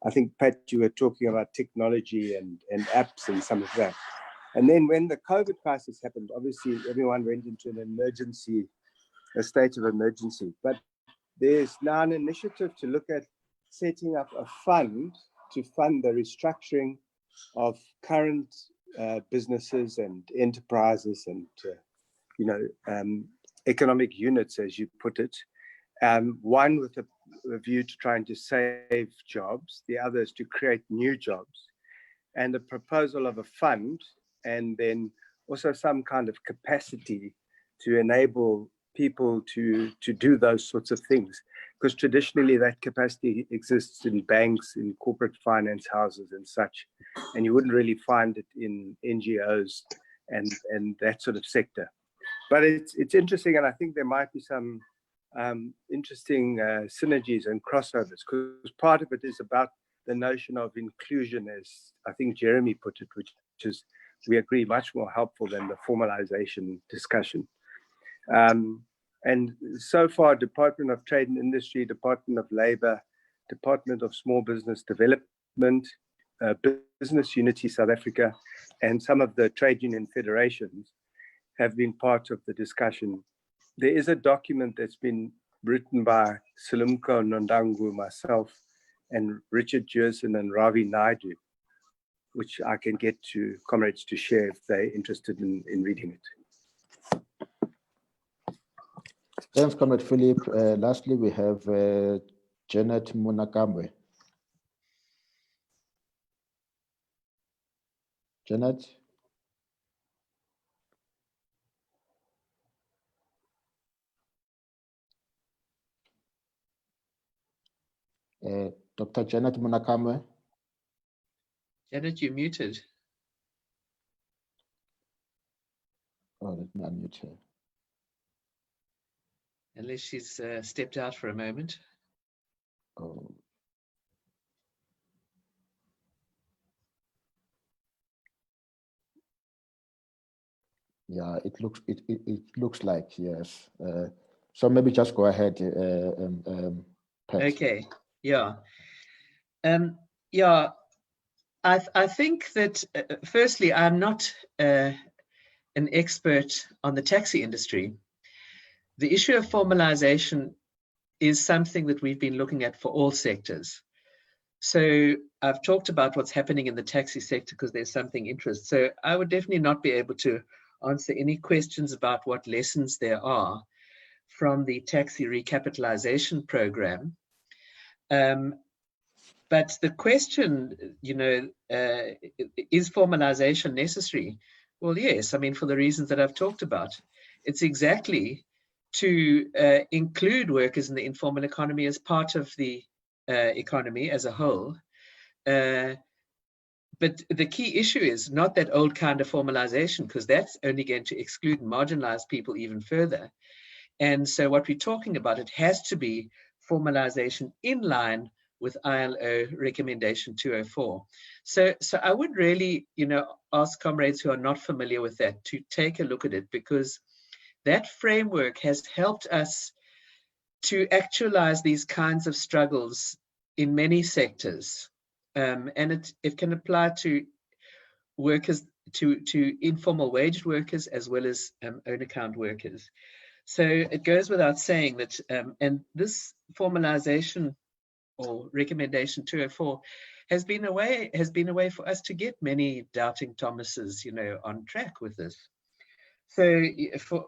[SPEAKER 11] I think, Pat, you were talking about technology and apps and some of that. And then when the COVID crisis happened, obviously everyone went into a state of emergency. But there's now an initiative to look at setting up a fund to fund the restructuring of current businesses and enterprises and economic units, as you put it. One with a view to trying to save jobs, the other is to create new jobs, and a proposal of a fund, and then also some kind of capacity to enable people to do those sorts of things. Because traditionally that capacity exists in banks, in corporate finance houses and such, and you wouldn't really find it in NGOs and that sort of sector. But it's interesting, and I think there might be some interesting synergies and crossovers, because part of it is about the notion of inclusion, as I think Jeremy put it, which is, we agree, much more helpful than the formalization discussion. And so far, Department of Trade and Industry, Department of Labor, Department of Small Business Development, Business Unity South Africa, and some of the trade union federations have been part of the discussion. There is a document that's been written by Salumko Nondangu, myself, and Richard Jerson and Ravi Naidu, which I can get to comrades to share if they're interested in reading it.
[SPEAKER 3] Thanks, Comrade Philip. Lastly, we have Janet Munakamwe. Janet? Dr. Janet Munakamwe?
[SPEAKER 1] Janet, you're muted.
[SPEAKER 3] Oh, let me unmute her.
[SPEAKER 1] Unless she's stepped out for a moment.
[SPEAKER 3] Oh. Yeah, it looks like, yes. So maybe just go ahead, Pat.
[SPEAKER 1] Okay, yeah. Yeah, I think that firstly, I'm not an expert on the taxi industry. The issue of formalization is something that we've been looking at for all sectors. So I've talked about what's happening in the taxi sector because there's something interest. So I would definitely not be able to answer any questions about what lessons there are from the taxi recapitalization program. But the question, is formalization necessary? Well, yes, I mean, for the reasons that I've talked about. It's exactly to include workers in the informal economy as part of the economy as a whole. But the key issue is not that old kind of formalization, because that's only going to exclude and marginalize people even further. And so what we're talking about, it has to be formalization in line with ILO recommendation 204. So I would really, ask comrades who are not familiar with that to take a look at it, because that framework has helped us to actualize these kinds of struggles in many sectors. And it can apply to workers, to informal wage workers, as well as own account workers. So it goes without saying that, and this formalization or recommendation 204 has been a way for us to get many doubting Thomases, on track with this. So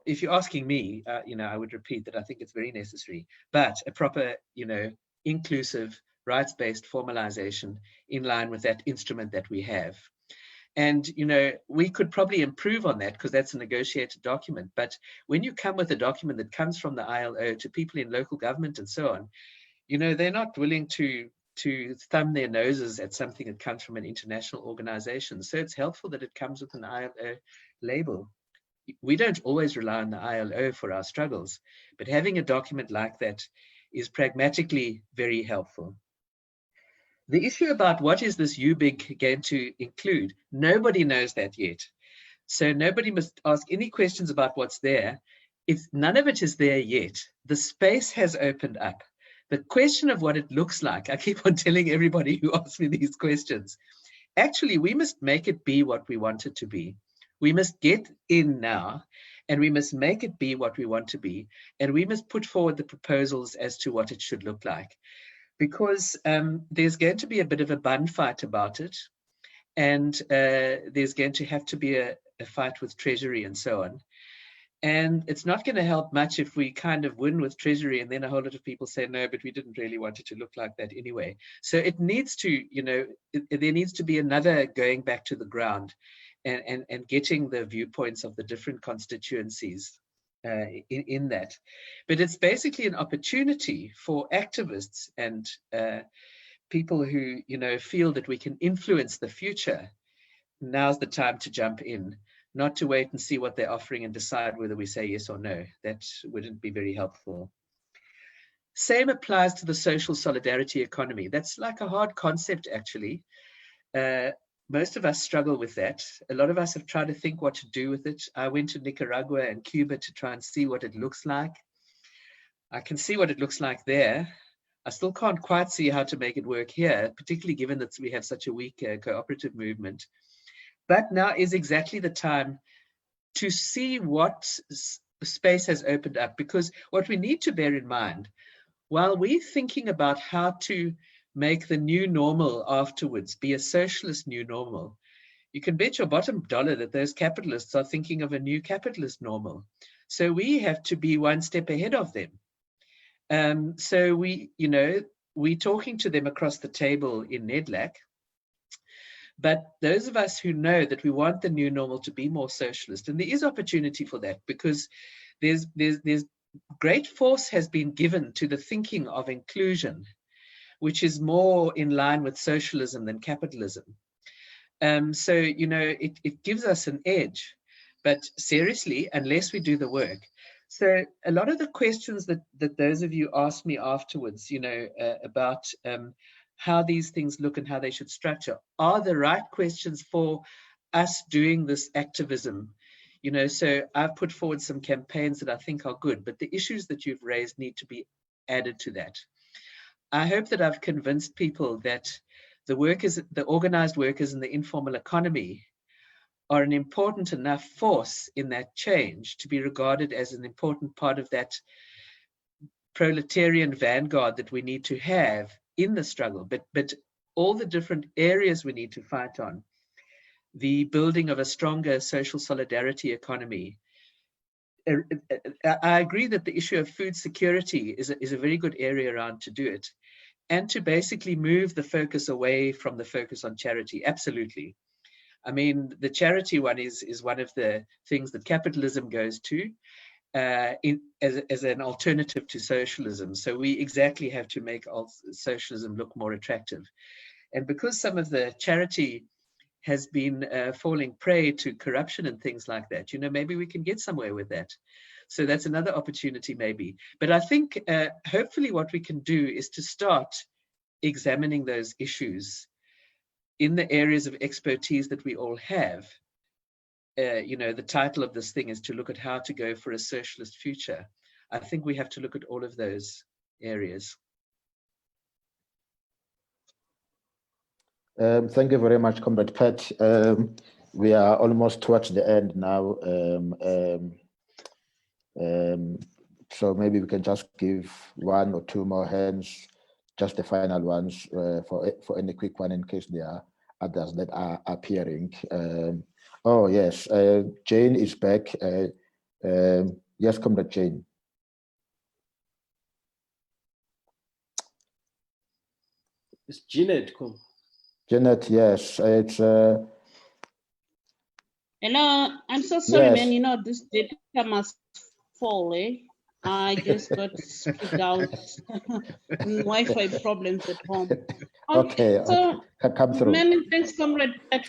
[SPEAKER 1] if you're asking me, I would repeat that I think it's very necessary, but a proper, inclusive, rights-based formalization in line with that instrument that we have. And, we could probably improve on that because that's a negotiated document. But when you come with a document that comes from the ILO to people in local government and so on, they're not willing to thumb their noses at something that comes from an international organization. So it's helpful that it comes with an ILO label. We don't always rely on the ILO for our struggles, but having a document like that is pragmatically very helpful. The issue about what is this UBIG going to include, nobody knows that yet. So nobody must ask any questions about what's there. None of it is there yet. The space has opened up. The question of what it looks like, I keep on telling everybody who asks me these questions, actually, we must make it be what we want it to be. We must get in now, and we must make it be what we want to be. And we must put forward the proposals as to what it should look like. Because there's going to be a bit of a bun fight about it. And there's going to have to be a fight with Treasury and so on. And it's not going to help much if we kind of win with Treasury and then a whole lot of people say, no, but we didn't really want it to look like that anyway. So it needs to, there needs to be another going back to the ground and getting the viewpoints of the different constituencies in that. But it's basically an opportunity for activists and people who, feel that we can influence the future. Now's the time to jump in. Not to wait and see what they're offering and decide whether we say yes or no. That wouldn't be very helpful. Same applies to the social solidarity economy. That's like a hard concept, actually. Most of us struggle with that. A lot of us have tried to think what to do with it. I went to Nicaragua and Cuba to try and see what it looks like. I can see what it looks like there. I still can't quite see how to make it work here, particularly given that we have such a weak cooperative movement. But now is exactly the time to see what space has opened up, because what we need to bear in mind, while we're thinking about how to make the new normal afterwards be a socialist new normal, you can bet your bottom dollar that those capitalists are thinking of a new capitalist normal. So we have to be one step ahead of them. So we're talking to them across the table in NEDLAC. But those of us who know that we want the new normal to be more socialist, and there is opportunity for that, because there's great force has been given to the thinking of inclusion, which is more in line with socialism than capitalism. So, it gives us an edge, but seriously, unless we do the work. So a lot of the questions that those of you asked me afterwards, about how these things look and how they should structure are the right questions for us doing this activism. So I've put forward some campaigns that I think are good, but the issues that you've raised need to be added to that. I hope that I've convinced people that the organized workers in the informal economy are an important enough force in that change to be regarded as an important part of that proletarian vanguard that we need to have in the struggle, but all the different areas we need to fight on, the building of a stronger social solidarity economy. I agree that the issue of food security is a very good area around to do it, and to basically move the focus away from the focus on charity. Absolutely. I mean, the charity one is one of the things that capitalism goes to as an alternative to socialism. So we exactly have to make socialism look more attractive. And because some of the charity has been falling prey to corruption and things like that, maybe we can get somewhere with that. So that's another opportunity maybe. But I think hopefully what we can do is to start examining those issues in the areas of expertise that we all have. The title of this thing is to look at how to go for a socialist future. I think we have to look at all of those areas.
[SPEAKER 3] Thank you very much, Comrade Pat. We are almost towards the end now. So maybe we can just give one or two more hands, just the final ones for any quick one in case there are others that are appearing. Oh yes, Jane is back. Yes, Comrade Jane.
[SPEAKER 12] It's Janet.
[SPEAKER 3] Janet, yes, it's.
[SPEAKER 13] Hello, I'm so sorry,
[SPEAKER 3] Yes.
[SPEAKER 13] man. You know, this data must fall, eh? I just got kicked out. Wi-Fi problems at home.
[SPEAKER 3] Okay,
[SPEAKER 13] So
[SPEAKER 3] come through.
[SPEAKER 13] many thanks, Comrade Pat,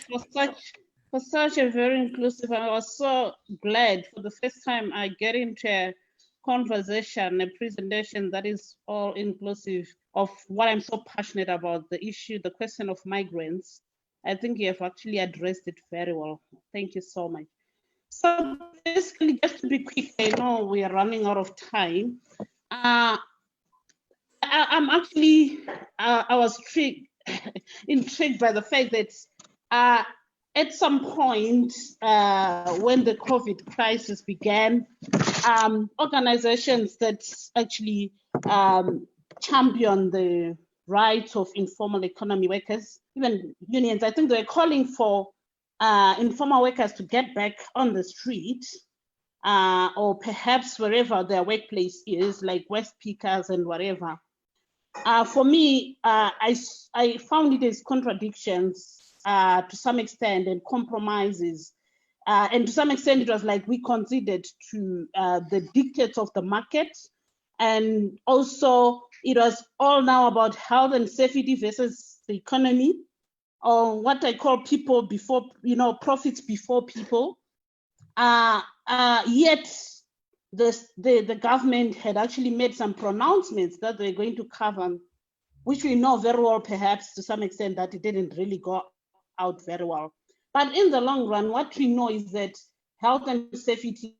[SPEAKER 13] for such a very inclusive. I was so glad for the first time I get into a conversation, a presentation that is all inclusive of what I'm so passionate about, the issue, the question of migrants. I think you have actually addressed it very well. Thank you so much. So basically, just to be quick, I know we are running out of time. I'm actually, I was intrigued by the fact that at some point when the COVID crisis began, organizations that actually champion the rights of informal economy workers, even unions, I think they were calling for informal workers to get back on the street or perhaps wherever their workplace is, like West Pickers and whatever. For me, I found it as contradictions to some extent and compromises. And to some extent, it was like we conceded to the dictates of the market. And also, it was all now about health and safety versus the economy, or what I call people before, profits before people. Yet, the government had actually made some pronouncements that they're going to cover, which we know very well, perhaps to some extent, that it didn't really go out very well. But in the long run, what we know is that health and safety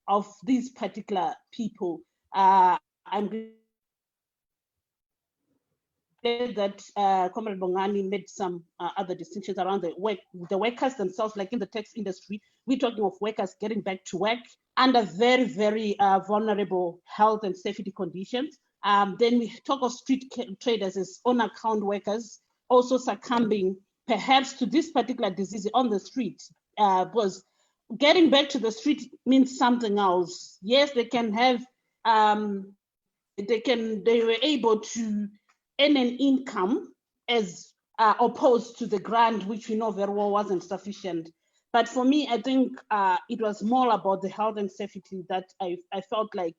[SPEAKER 13] of these particular people, I'm glad that Comrade Bongani made some other distinctions around the workers themselves, like in the tech industry. We're talking of workers getting back to work under very, very vulnerable health and safety conditions. Then we talk of street traders as on-account workers also succumbing perhaps to this particular disease on the street, because getting back to the street means something else. Yes, they can have, they were able to earn an income as opposed to the grant, which we know very well wasn't sufficient. But for me, I think it was more about the health and safety that I felt like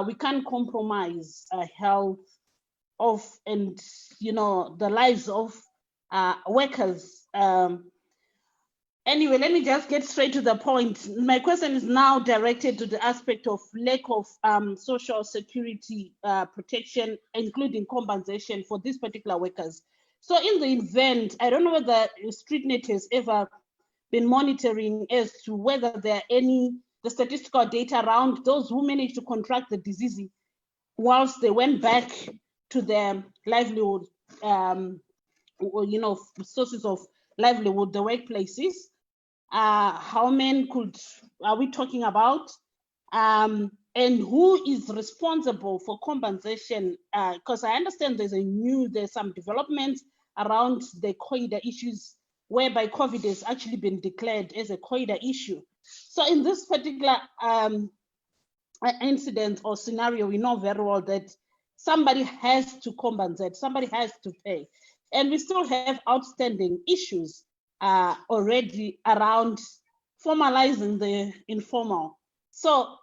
[SPEAKER 13] we can't compromise health of and the lives of workers. Anyway, let me just get straight to the point. My question is now directed to the aspect of lack of social security protection, including compensation for these particular workers. So in the event, I don't know whether StreetNet has ever been monitoring as to whether there are the statistical data around those who managed to contract the disease whilst they went back to their livelihood, sources of livelihood, the workplaces. How many are we talking about? And who is responsible for compensation? Because I understand there's some developments around the COIDA issues, whereby COVID has actually been declared as a COIDA issue. So in this particular incident or scenario, we know very well that somebody has to compensate, somebody has to pay. And we still have outstanding issues already around formalizing the informal. So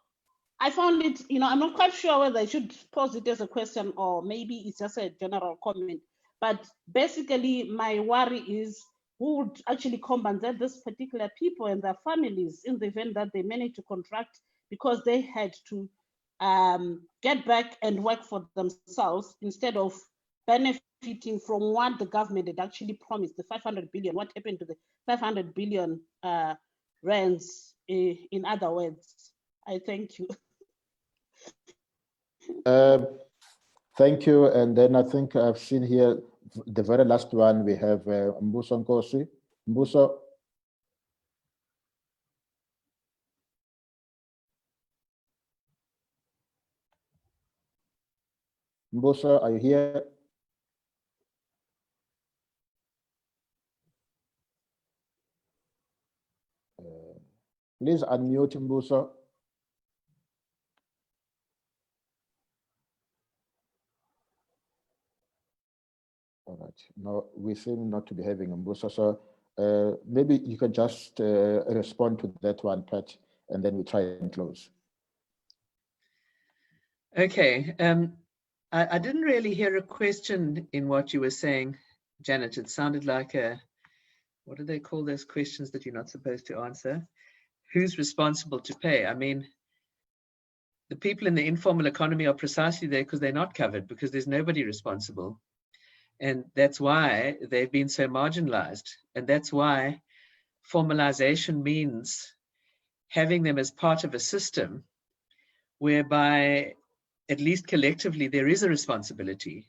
[SPEAKER 13] I found it, I'm not quite sure whether I should pose it as a question or maybe it's just a general comment. But basically, my worry is who would actually compensate these particular people and their families in the event that they manage to contract because they had to get back and work for themselves instead of benefiting from what the government had actually promised, the 500 billion. What happened to the 500 billion rands, in other words? I thank you.
[SPEAKER 3] Thank you. And then I think I've seen here the very last one. We have Mbuso Nkosi. Mbuso. Mbuso, are you here? Please unmute Mbuso. All right. No, we seem not to be having Mbuso. So maybe you can just respond to that one, Pat, and then we try and close.
[SPEAKER 1] Okay. I didn't really hear a question in what you were saying, Janet. It sounded like what do they call those questions that you're not supposed to answer? Who's responsible to pay? I mean, the people in the informal economy are precisely there because they're not covered, because there's nobody responsible. And that's why they've been so marginalized. And that's why formalization means having them as part of a system whereby, at least collectively, there is a responsibility.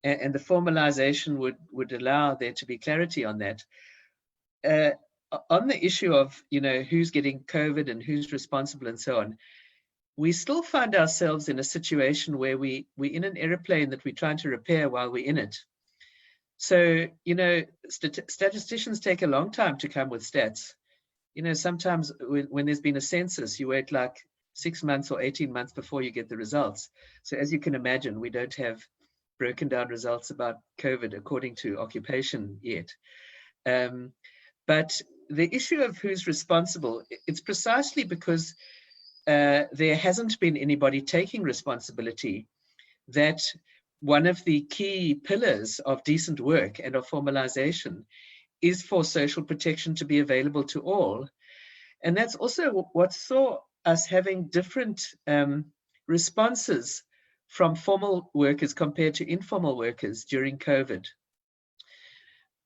[SPEAKER 1] And the formalization would allow there to be clarity on that. On the issue of, who's getting COVID and who's responsible and so on, we still find ourselves in a situation where we're in an airplane that we're trying to repair while we're in it. So, statisticians take a long time to come with stats. Sometimes when there's been a census, you wait like 6 months or 18 months before you get the results. So as you can imagine, we don't have broken down results about COVID according to occupation yet. But the issue of who's responsible, it's precisely because there hasn't been anybody taking responsibility that one of the key pillars of decent work and of formalization is for social protection to be available to all. And that's also what saw us having different responses from formal workers compared to informal workers during COVID.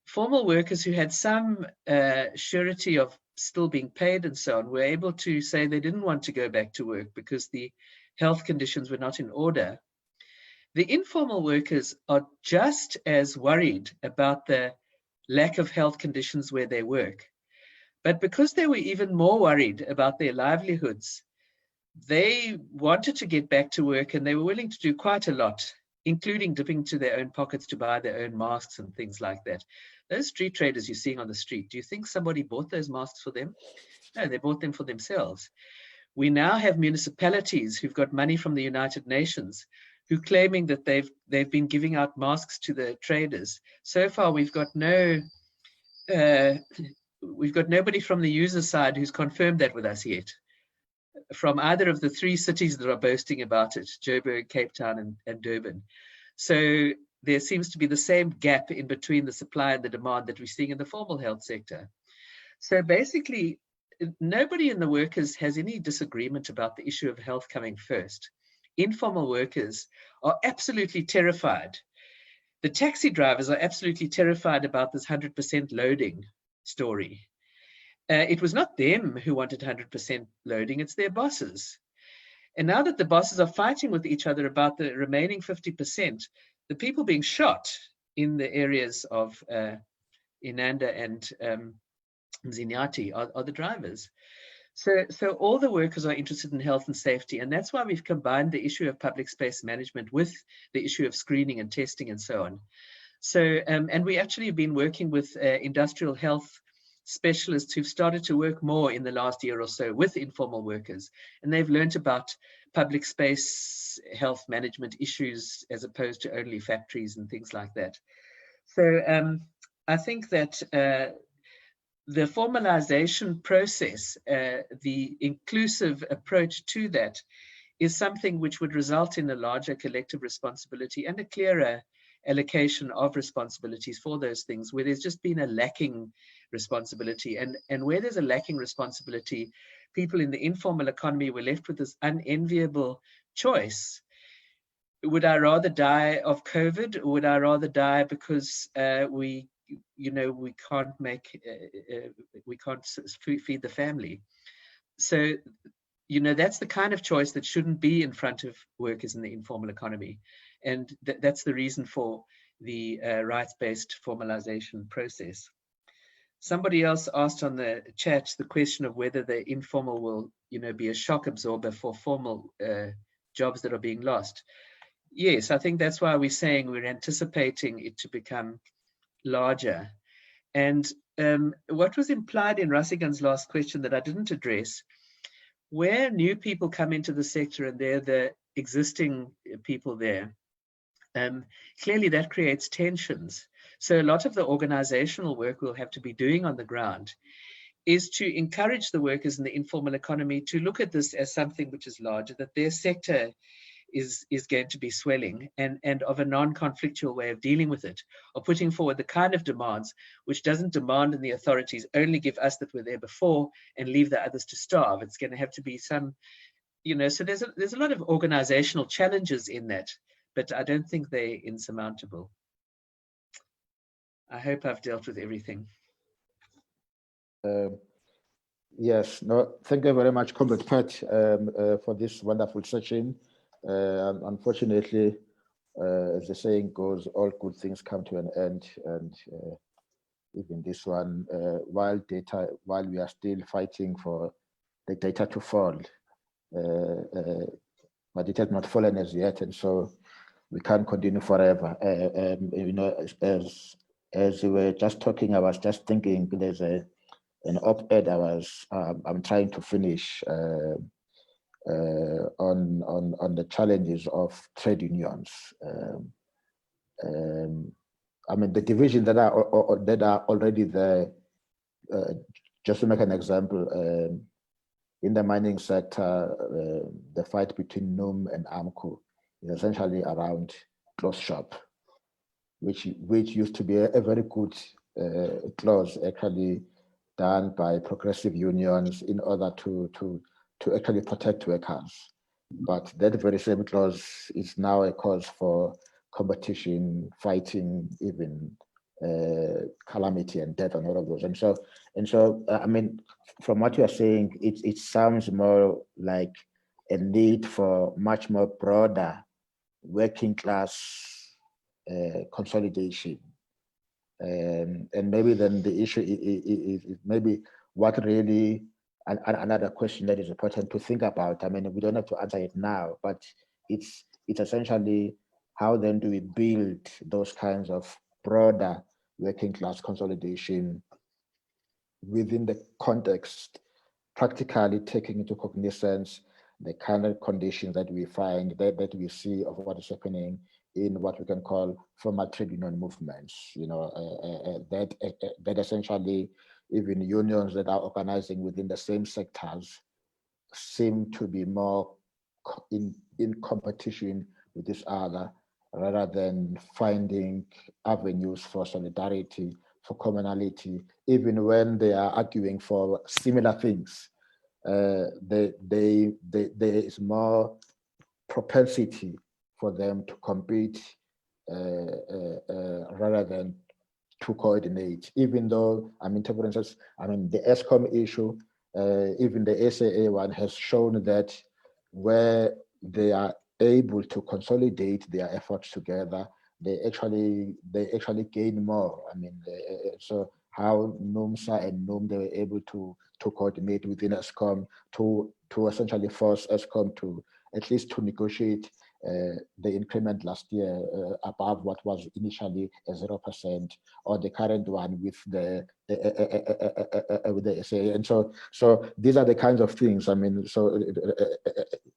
[SPEAKER 1] Formal workers who had some surety of still being paid and so on were able to say they didn't want to go back to work because the health conditions were not in order. The informal workers are just as worried about the lack of health conditions where they work. But because they were even more worried about their livelihoods, they wanted to get back to work and they were willing to do quite a lot, including dipping into their own pockets to buy their own masks and things like that. Those street traders you're seeing on the street, do you think somebody bought those masks for them? No, they bought them for themselves. We now have municipalities who've got money from the United Nations who claiming that they've been giving out masks to the traders. So far, we've got nobody from the user side who's confirmed that with us yet, from either of the three cities that are boasting about it, Joburg, Cape Town, and Durban. So there seems to be the same gap in between the supply and the demand that we're seeing in the formal health sector. So basically, nobody in the workers has any disagreement about the issue of health coming first. Informal workers are absolutely terrified. The taxi drivers are absolutely terrified about this 100% loading story. It was not them who wanted 100% loading, it's their bosses. And now that the bosses are fighting with each other about the remaining 50%, the people being shot in the areas of Inanda and Mzinyati are the drivers. So all the workers are interested in health and safety, and that's why we've combined the issue of public space management with the issue of screening and testing and so on. So, and we actually have been working with industrial health specialists who've started to work more in the last year or so with informal workers, and they've learned about public space health management issues as opposed to only factories and things like that. So I think that the formalization process, the inclusive approach to that, is something which would result in a larger collective responsibility and a clearer allocation of responsibilities for those things where there's just been a lacking responsibility. And where there's a lacking responsibility, people in the informal economy were left with this unenviable choice, would I rather die of COVID, or would I rather die because we can't make we can't feed the family? So that's the kind of choice that shouldn't be in front of workers in the informal economy, and that's the reason for the rights-based formalization process. Somebody else asked on the chat the question of whether the informal will be a shock absorber for formal jobs that are being lost. Yes, I think that's why we're saying we're anticipating it to become larger. And what was implied in Rasigan's last question that I didn't address, where new people come into the sector and they're the existing people there, clearly that creates tensions. So a lot of the organizational work we'll have to be doing on the ground is to encourage the workers in the informal economy to look at this as something which is larger, that their sector is going to be swelling, and of a non-conflictual way of dealing with it, or putting forward the kind of demands which doesn't demand in the authorities only give us that were there before and leave the others to starve. It's going to have to be some, so there's a lot of organizational challenges in that, but I don't think they're insurmountable. I hope I've dealt with everything.
[SPEAKER 3] Yes, no, thank you very much, Comrade Pat, for this wonderful session. Unfortunately, as the saying goes, all good things come to an end, and even this one, while we are still fighting for the data to fall, but it has not fallen as yet, and so we can't continue forever. As we were just talking, I was just thinking there's an op-ed I'm trying to finish on the challenges of trade unions. I mean, the divisions that are already there. Just to make an example, in the mining sector, the fight between NUM and AMCU is essentially around close shop, which used to be a very good clause actually done by progressive unions in order to actually protect workers. But that very same clause is now a cause for competition, fighting, even calamity and death and all of those. And so I mean, from what you are saying, it sounds more like a need for much more broader working class consolidation. And maybe then the issue is maybe what really, another question that is important to think about. I mean, we don't have to answer it now, but it's essentially how then do we build those kinds of broader working class consolidation within the context, practically taking into cognizance the kind of conditions that we find, that we see of what is happening in what we can call formal trade union movements, that essentially even unions that are organizing within the same sectors seem to be more in competition with each other rather than finding avenues for solidarity, for commonality, even when they are arguing for similar things. There is more propensity for them to compete rather than to coordinate, even though, I mean, for instance, I mean, the ESCOM issue, even the SAA one has shown that where they are able to consolidate their efforts together, they actually gain more. I mean, so how NUMSA and NUM, they were able to coordinate within ESCOM to essentially force ESCOM to at least to negotiate the increment last year above what was initially a 0%, or the current one with the SA. And so these are the kinds of things. I mean,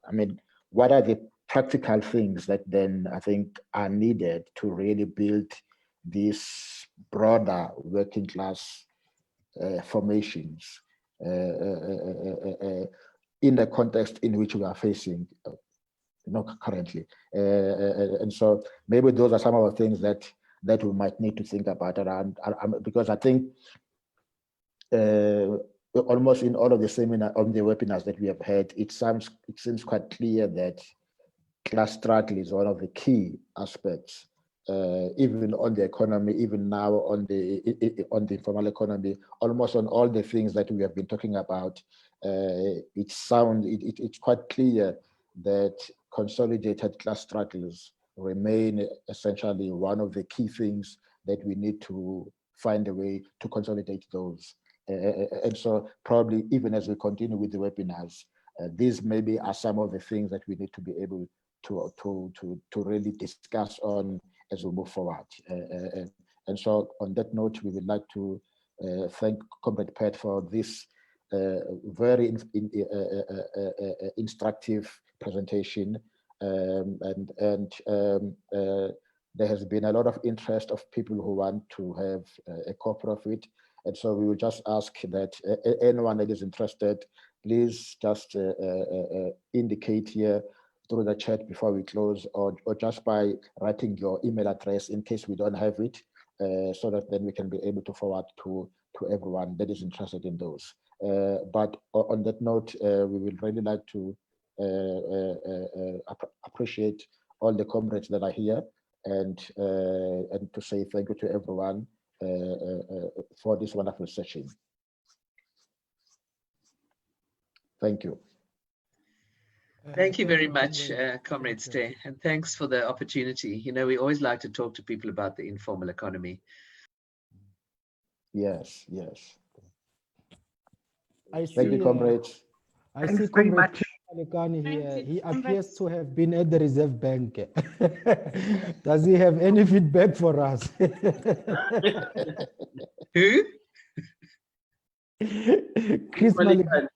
[SPEAKER 3] I mean, what are the practical things that then I think are needed to really build these broader working class formations in the context in which we are facing currently, and so maybe those are some of the things that we might need to think about around, because I think almost in all of the seminar on the webinars that we have had, it seems quite clear that class struggle is one of the key aspects, even on the economy, even now on the informal economy, almost on all the things that we have been talking about. It's quite clear that consolidated class struggles remain essentially one of the key things that we need to find a way to consolidate those. And so probably even as we continue with the webinars, these maybe are some of the things that we need to be able to really discuss on as we move forward. And so on that note, we would like to thank Comrade Pat for this very instructive presentation. There has been a lot of interest of people who want to have a copy of it. And so we will just ask that anyone that is interested, please just indicate here through the chat before we close, or just by writing your email address in case we don't have it, so that then we can be able to forward to everyone that is interested in those. But on that note, we would really like to appreciate all the comrades that are here, and to say thank you to everyone for this wonderful session. Thank you.
[SPEAKER 1] Thank you very much, Comrade Stay, and thanks for the opportunity. You know, we always like to talk to people about the informal economy.
[SPEAKER 3] Yes, yes.
[SPEAKER 14] Thank
[SPEAKER 3] you, comrades.
[SPEAKER 14] I
[SPEAKER 4] Thanks
[SPEAKER 14] see
[SPEAKER 4] very
[SPEAKER 14] Comrade
[SPEAKER 4] much.
[SPEAKER 14] Alikani here. He appears to have been at the Reserve Bank. Does he have any feedback for us?
[SPEAKER 1] Who?
[SPEAKER 14] Chris Malikani.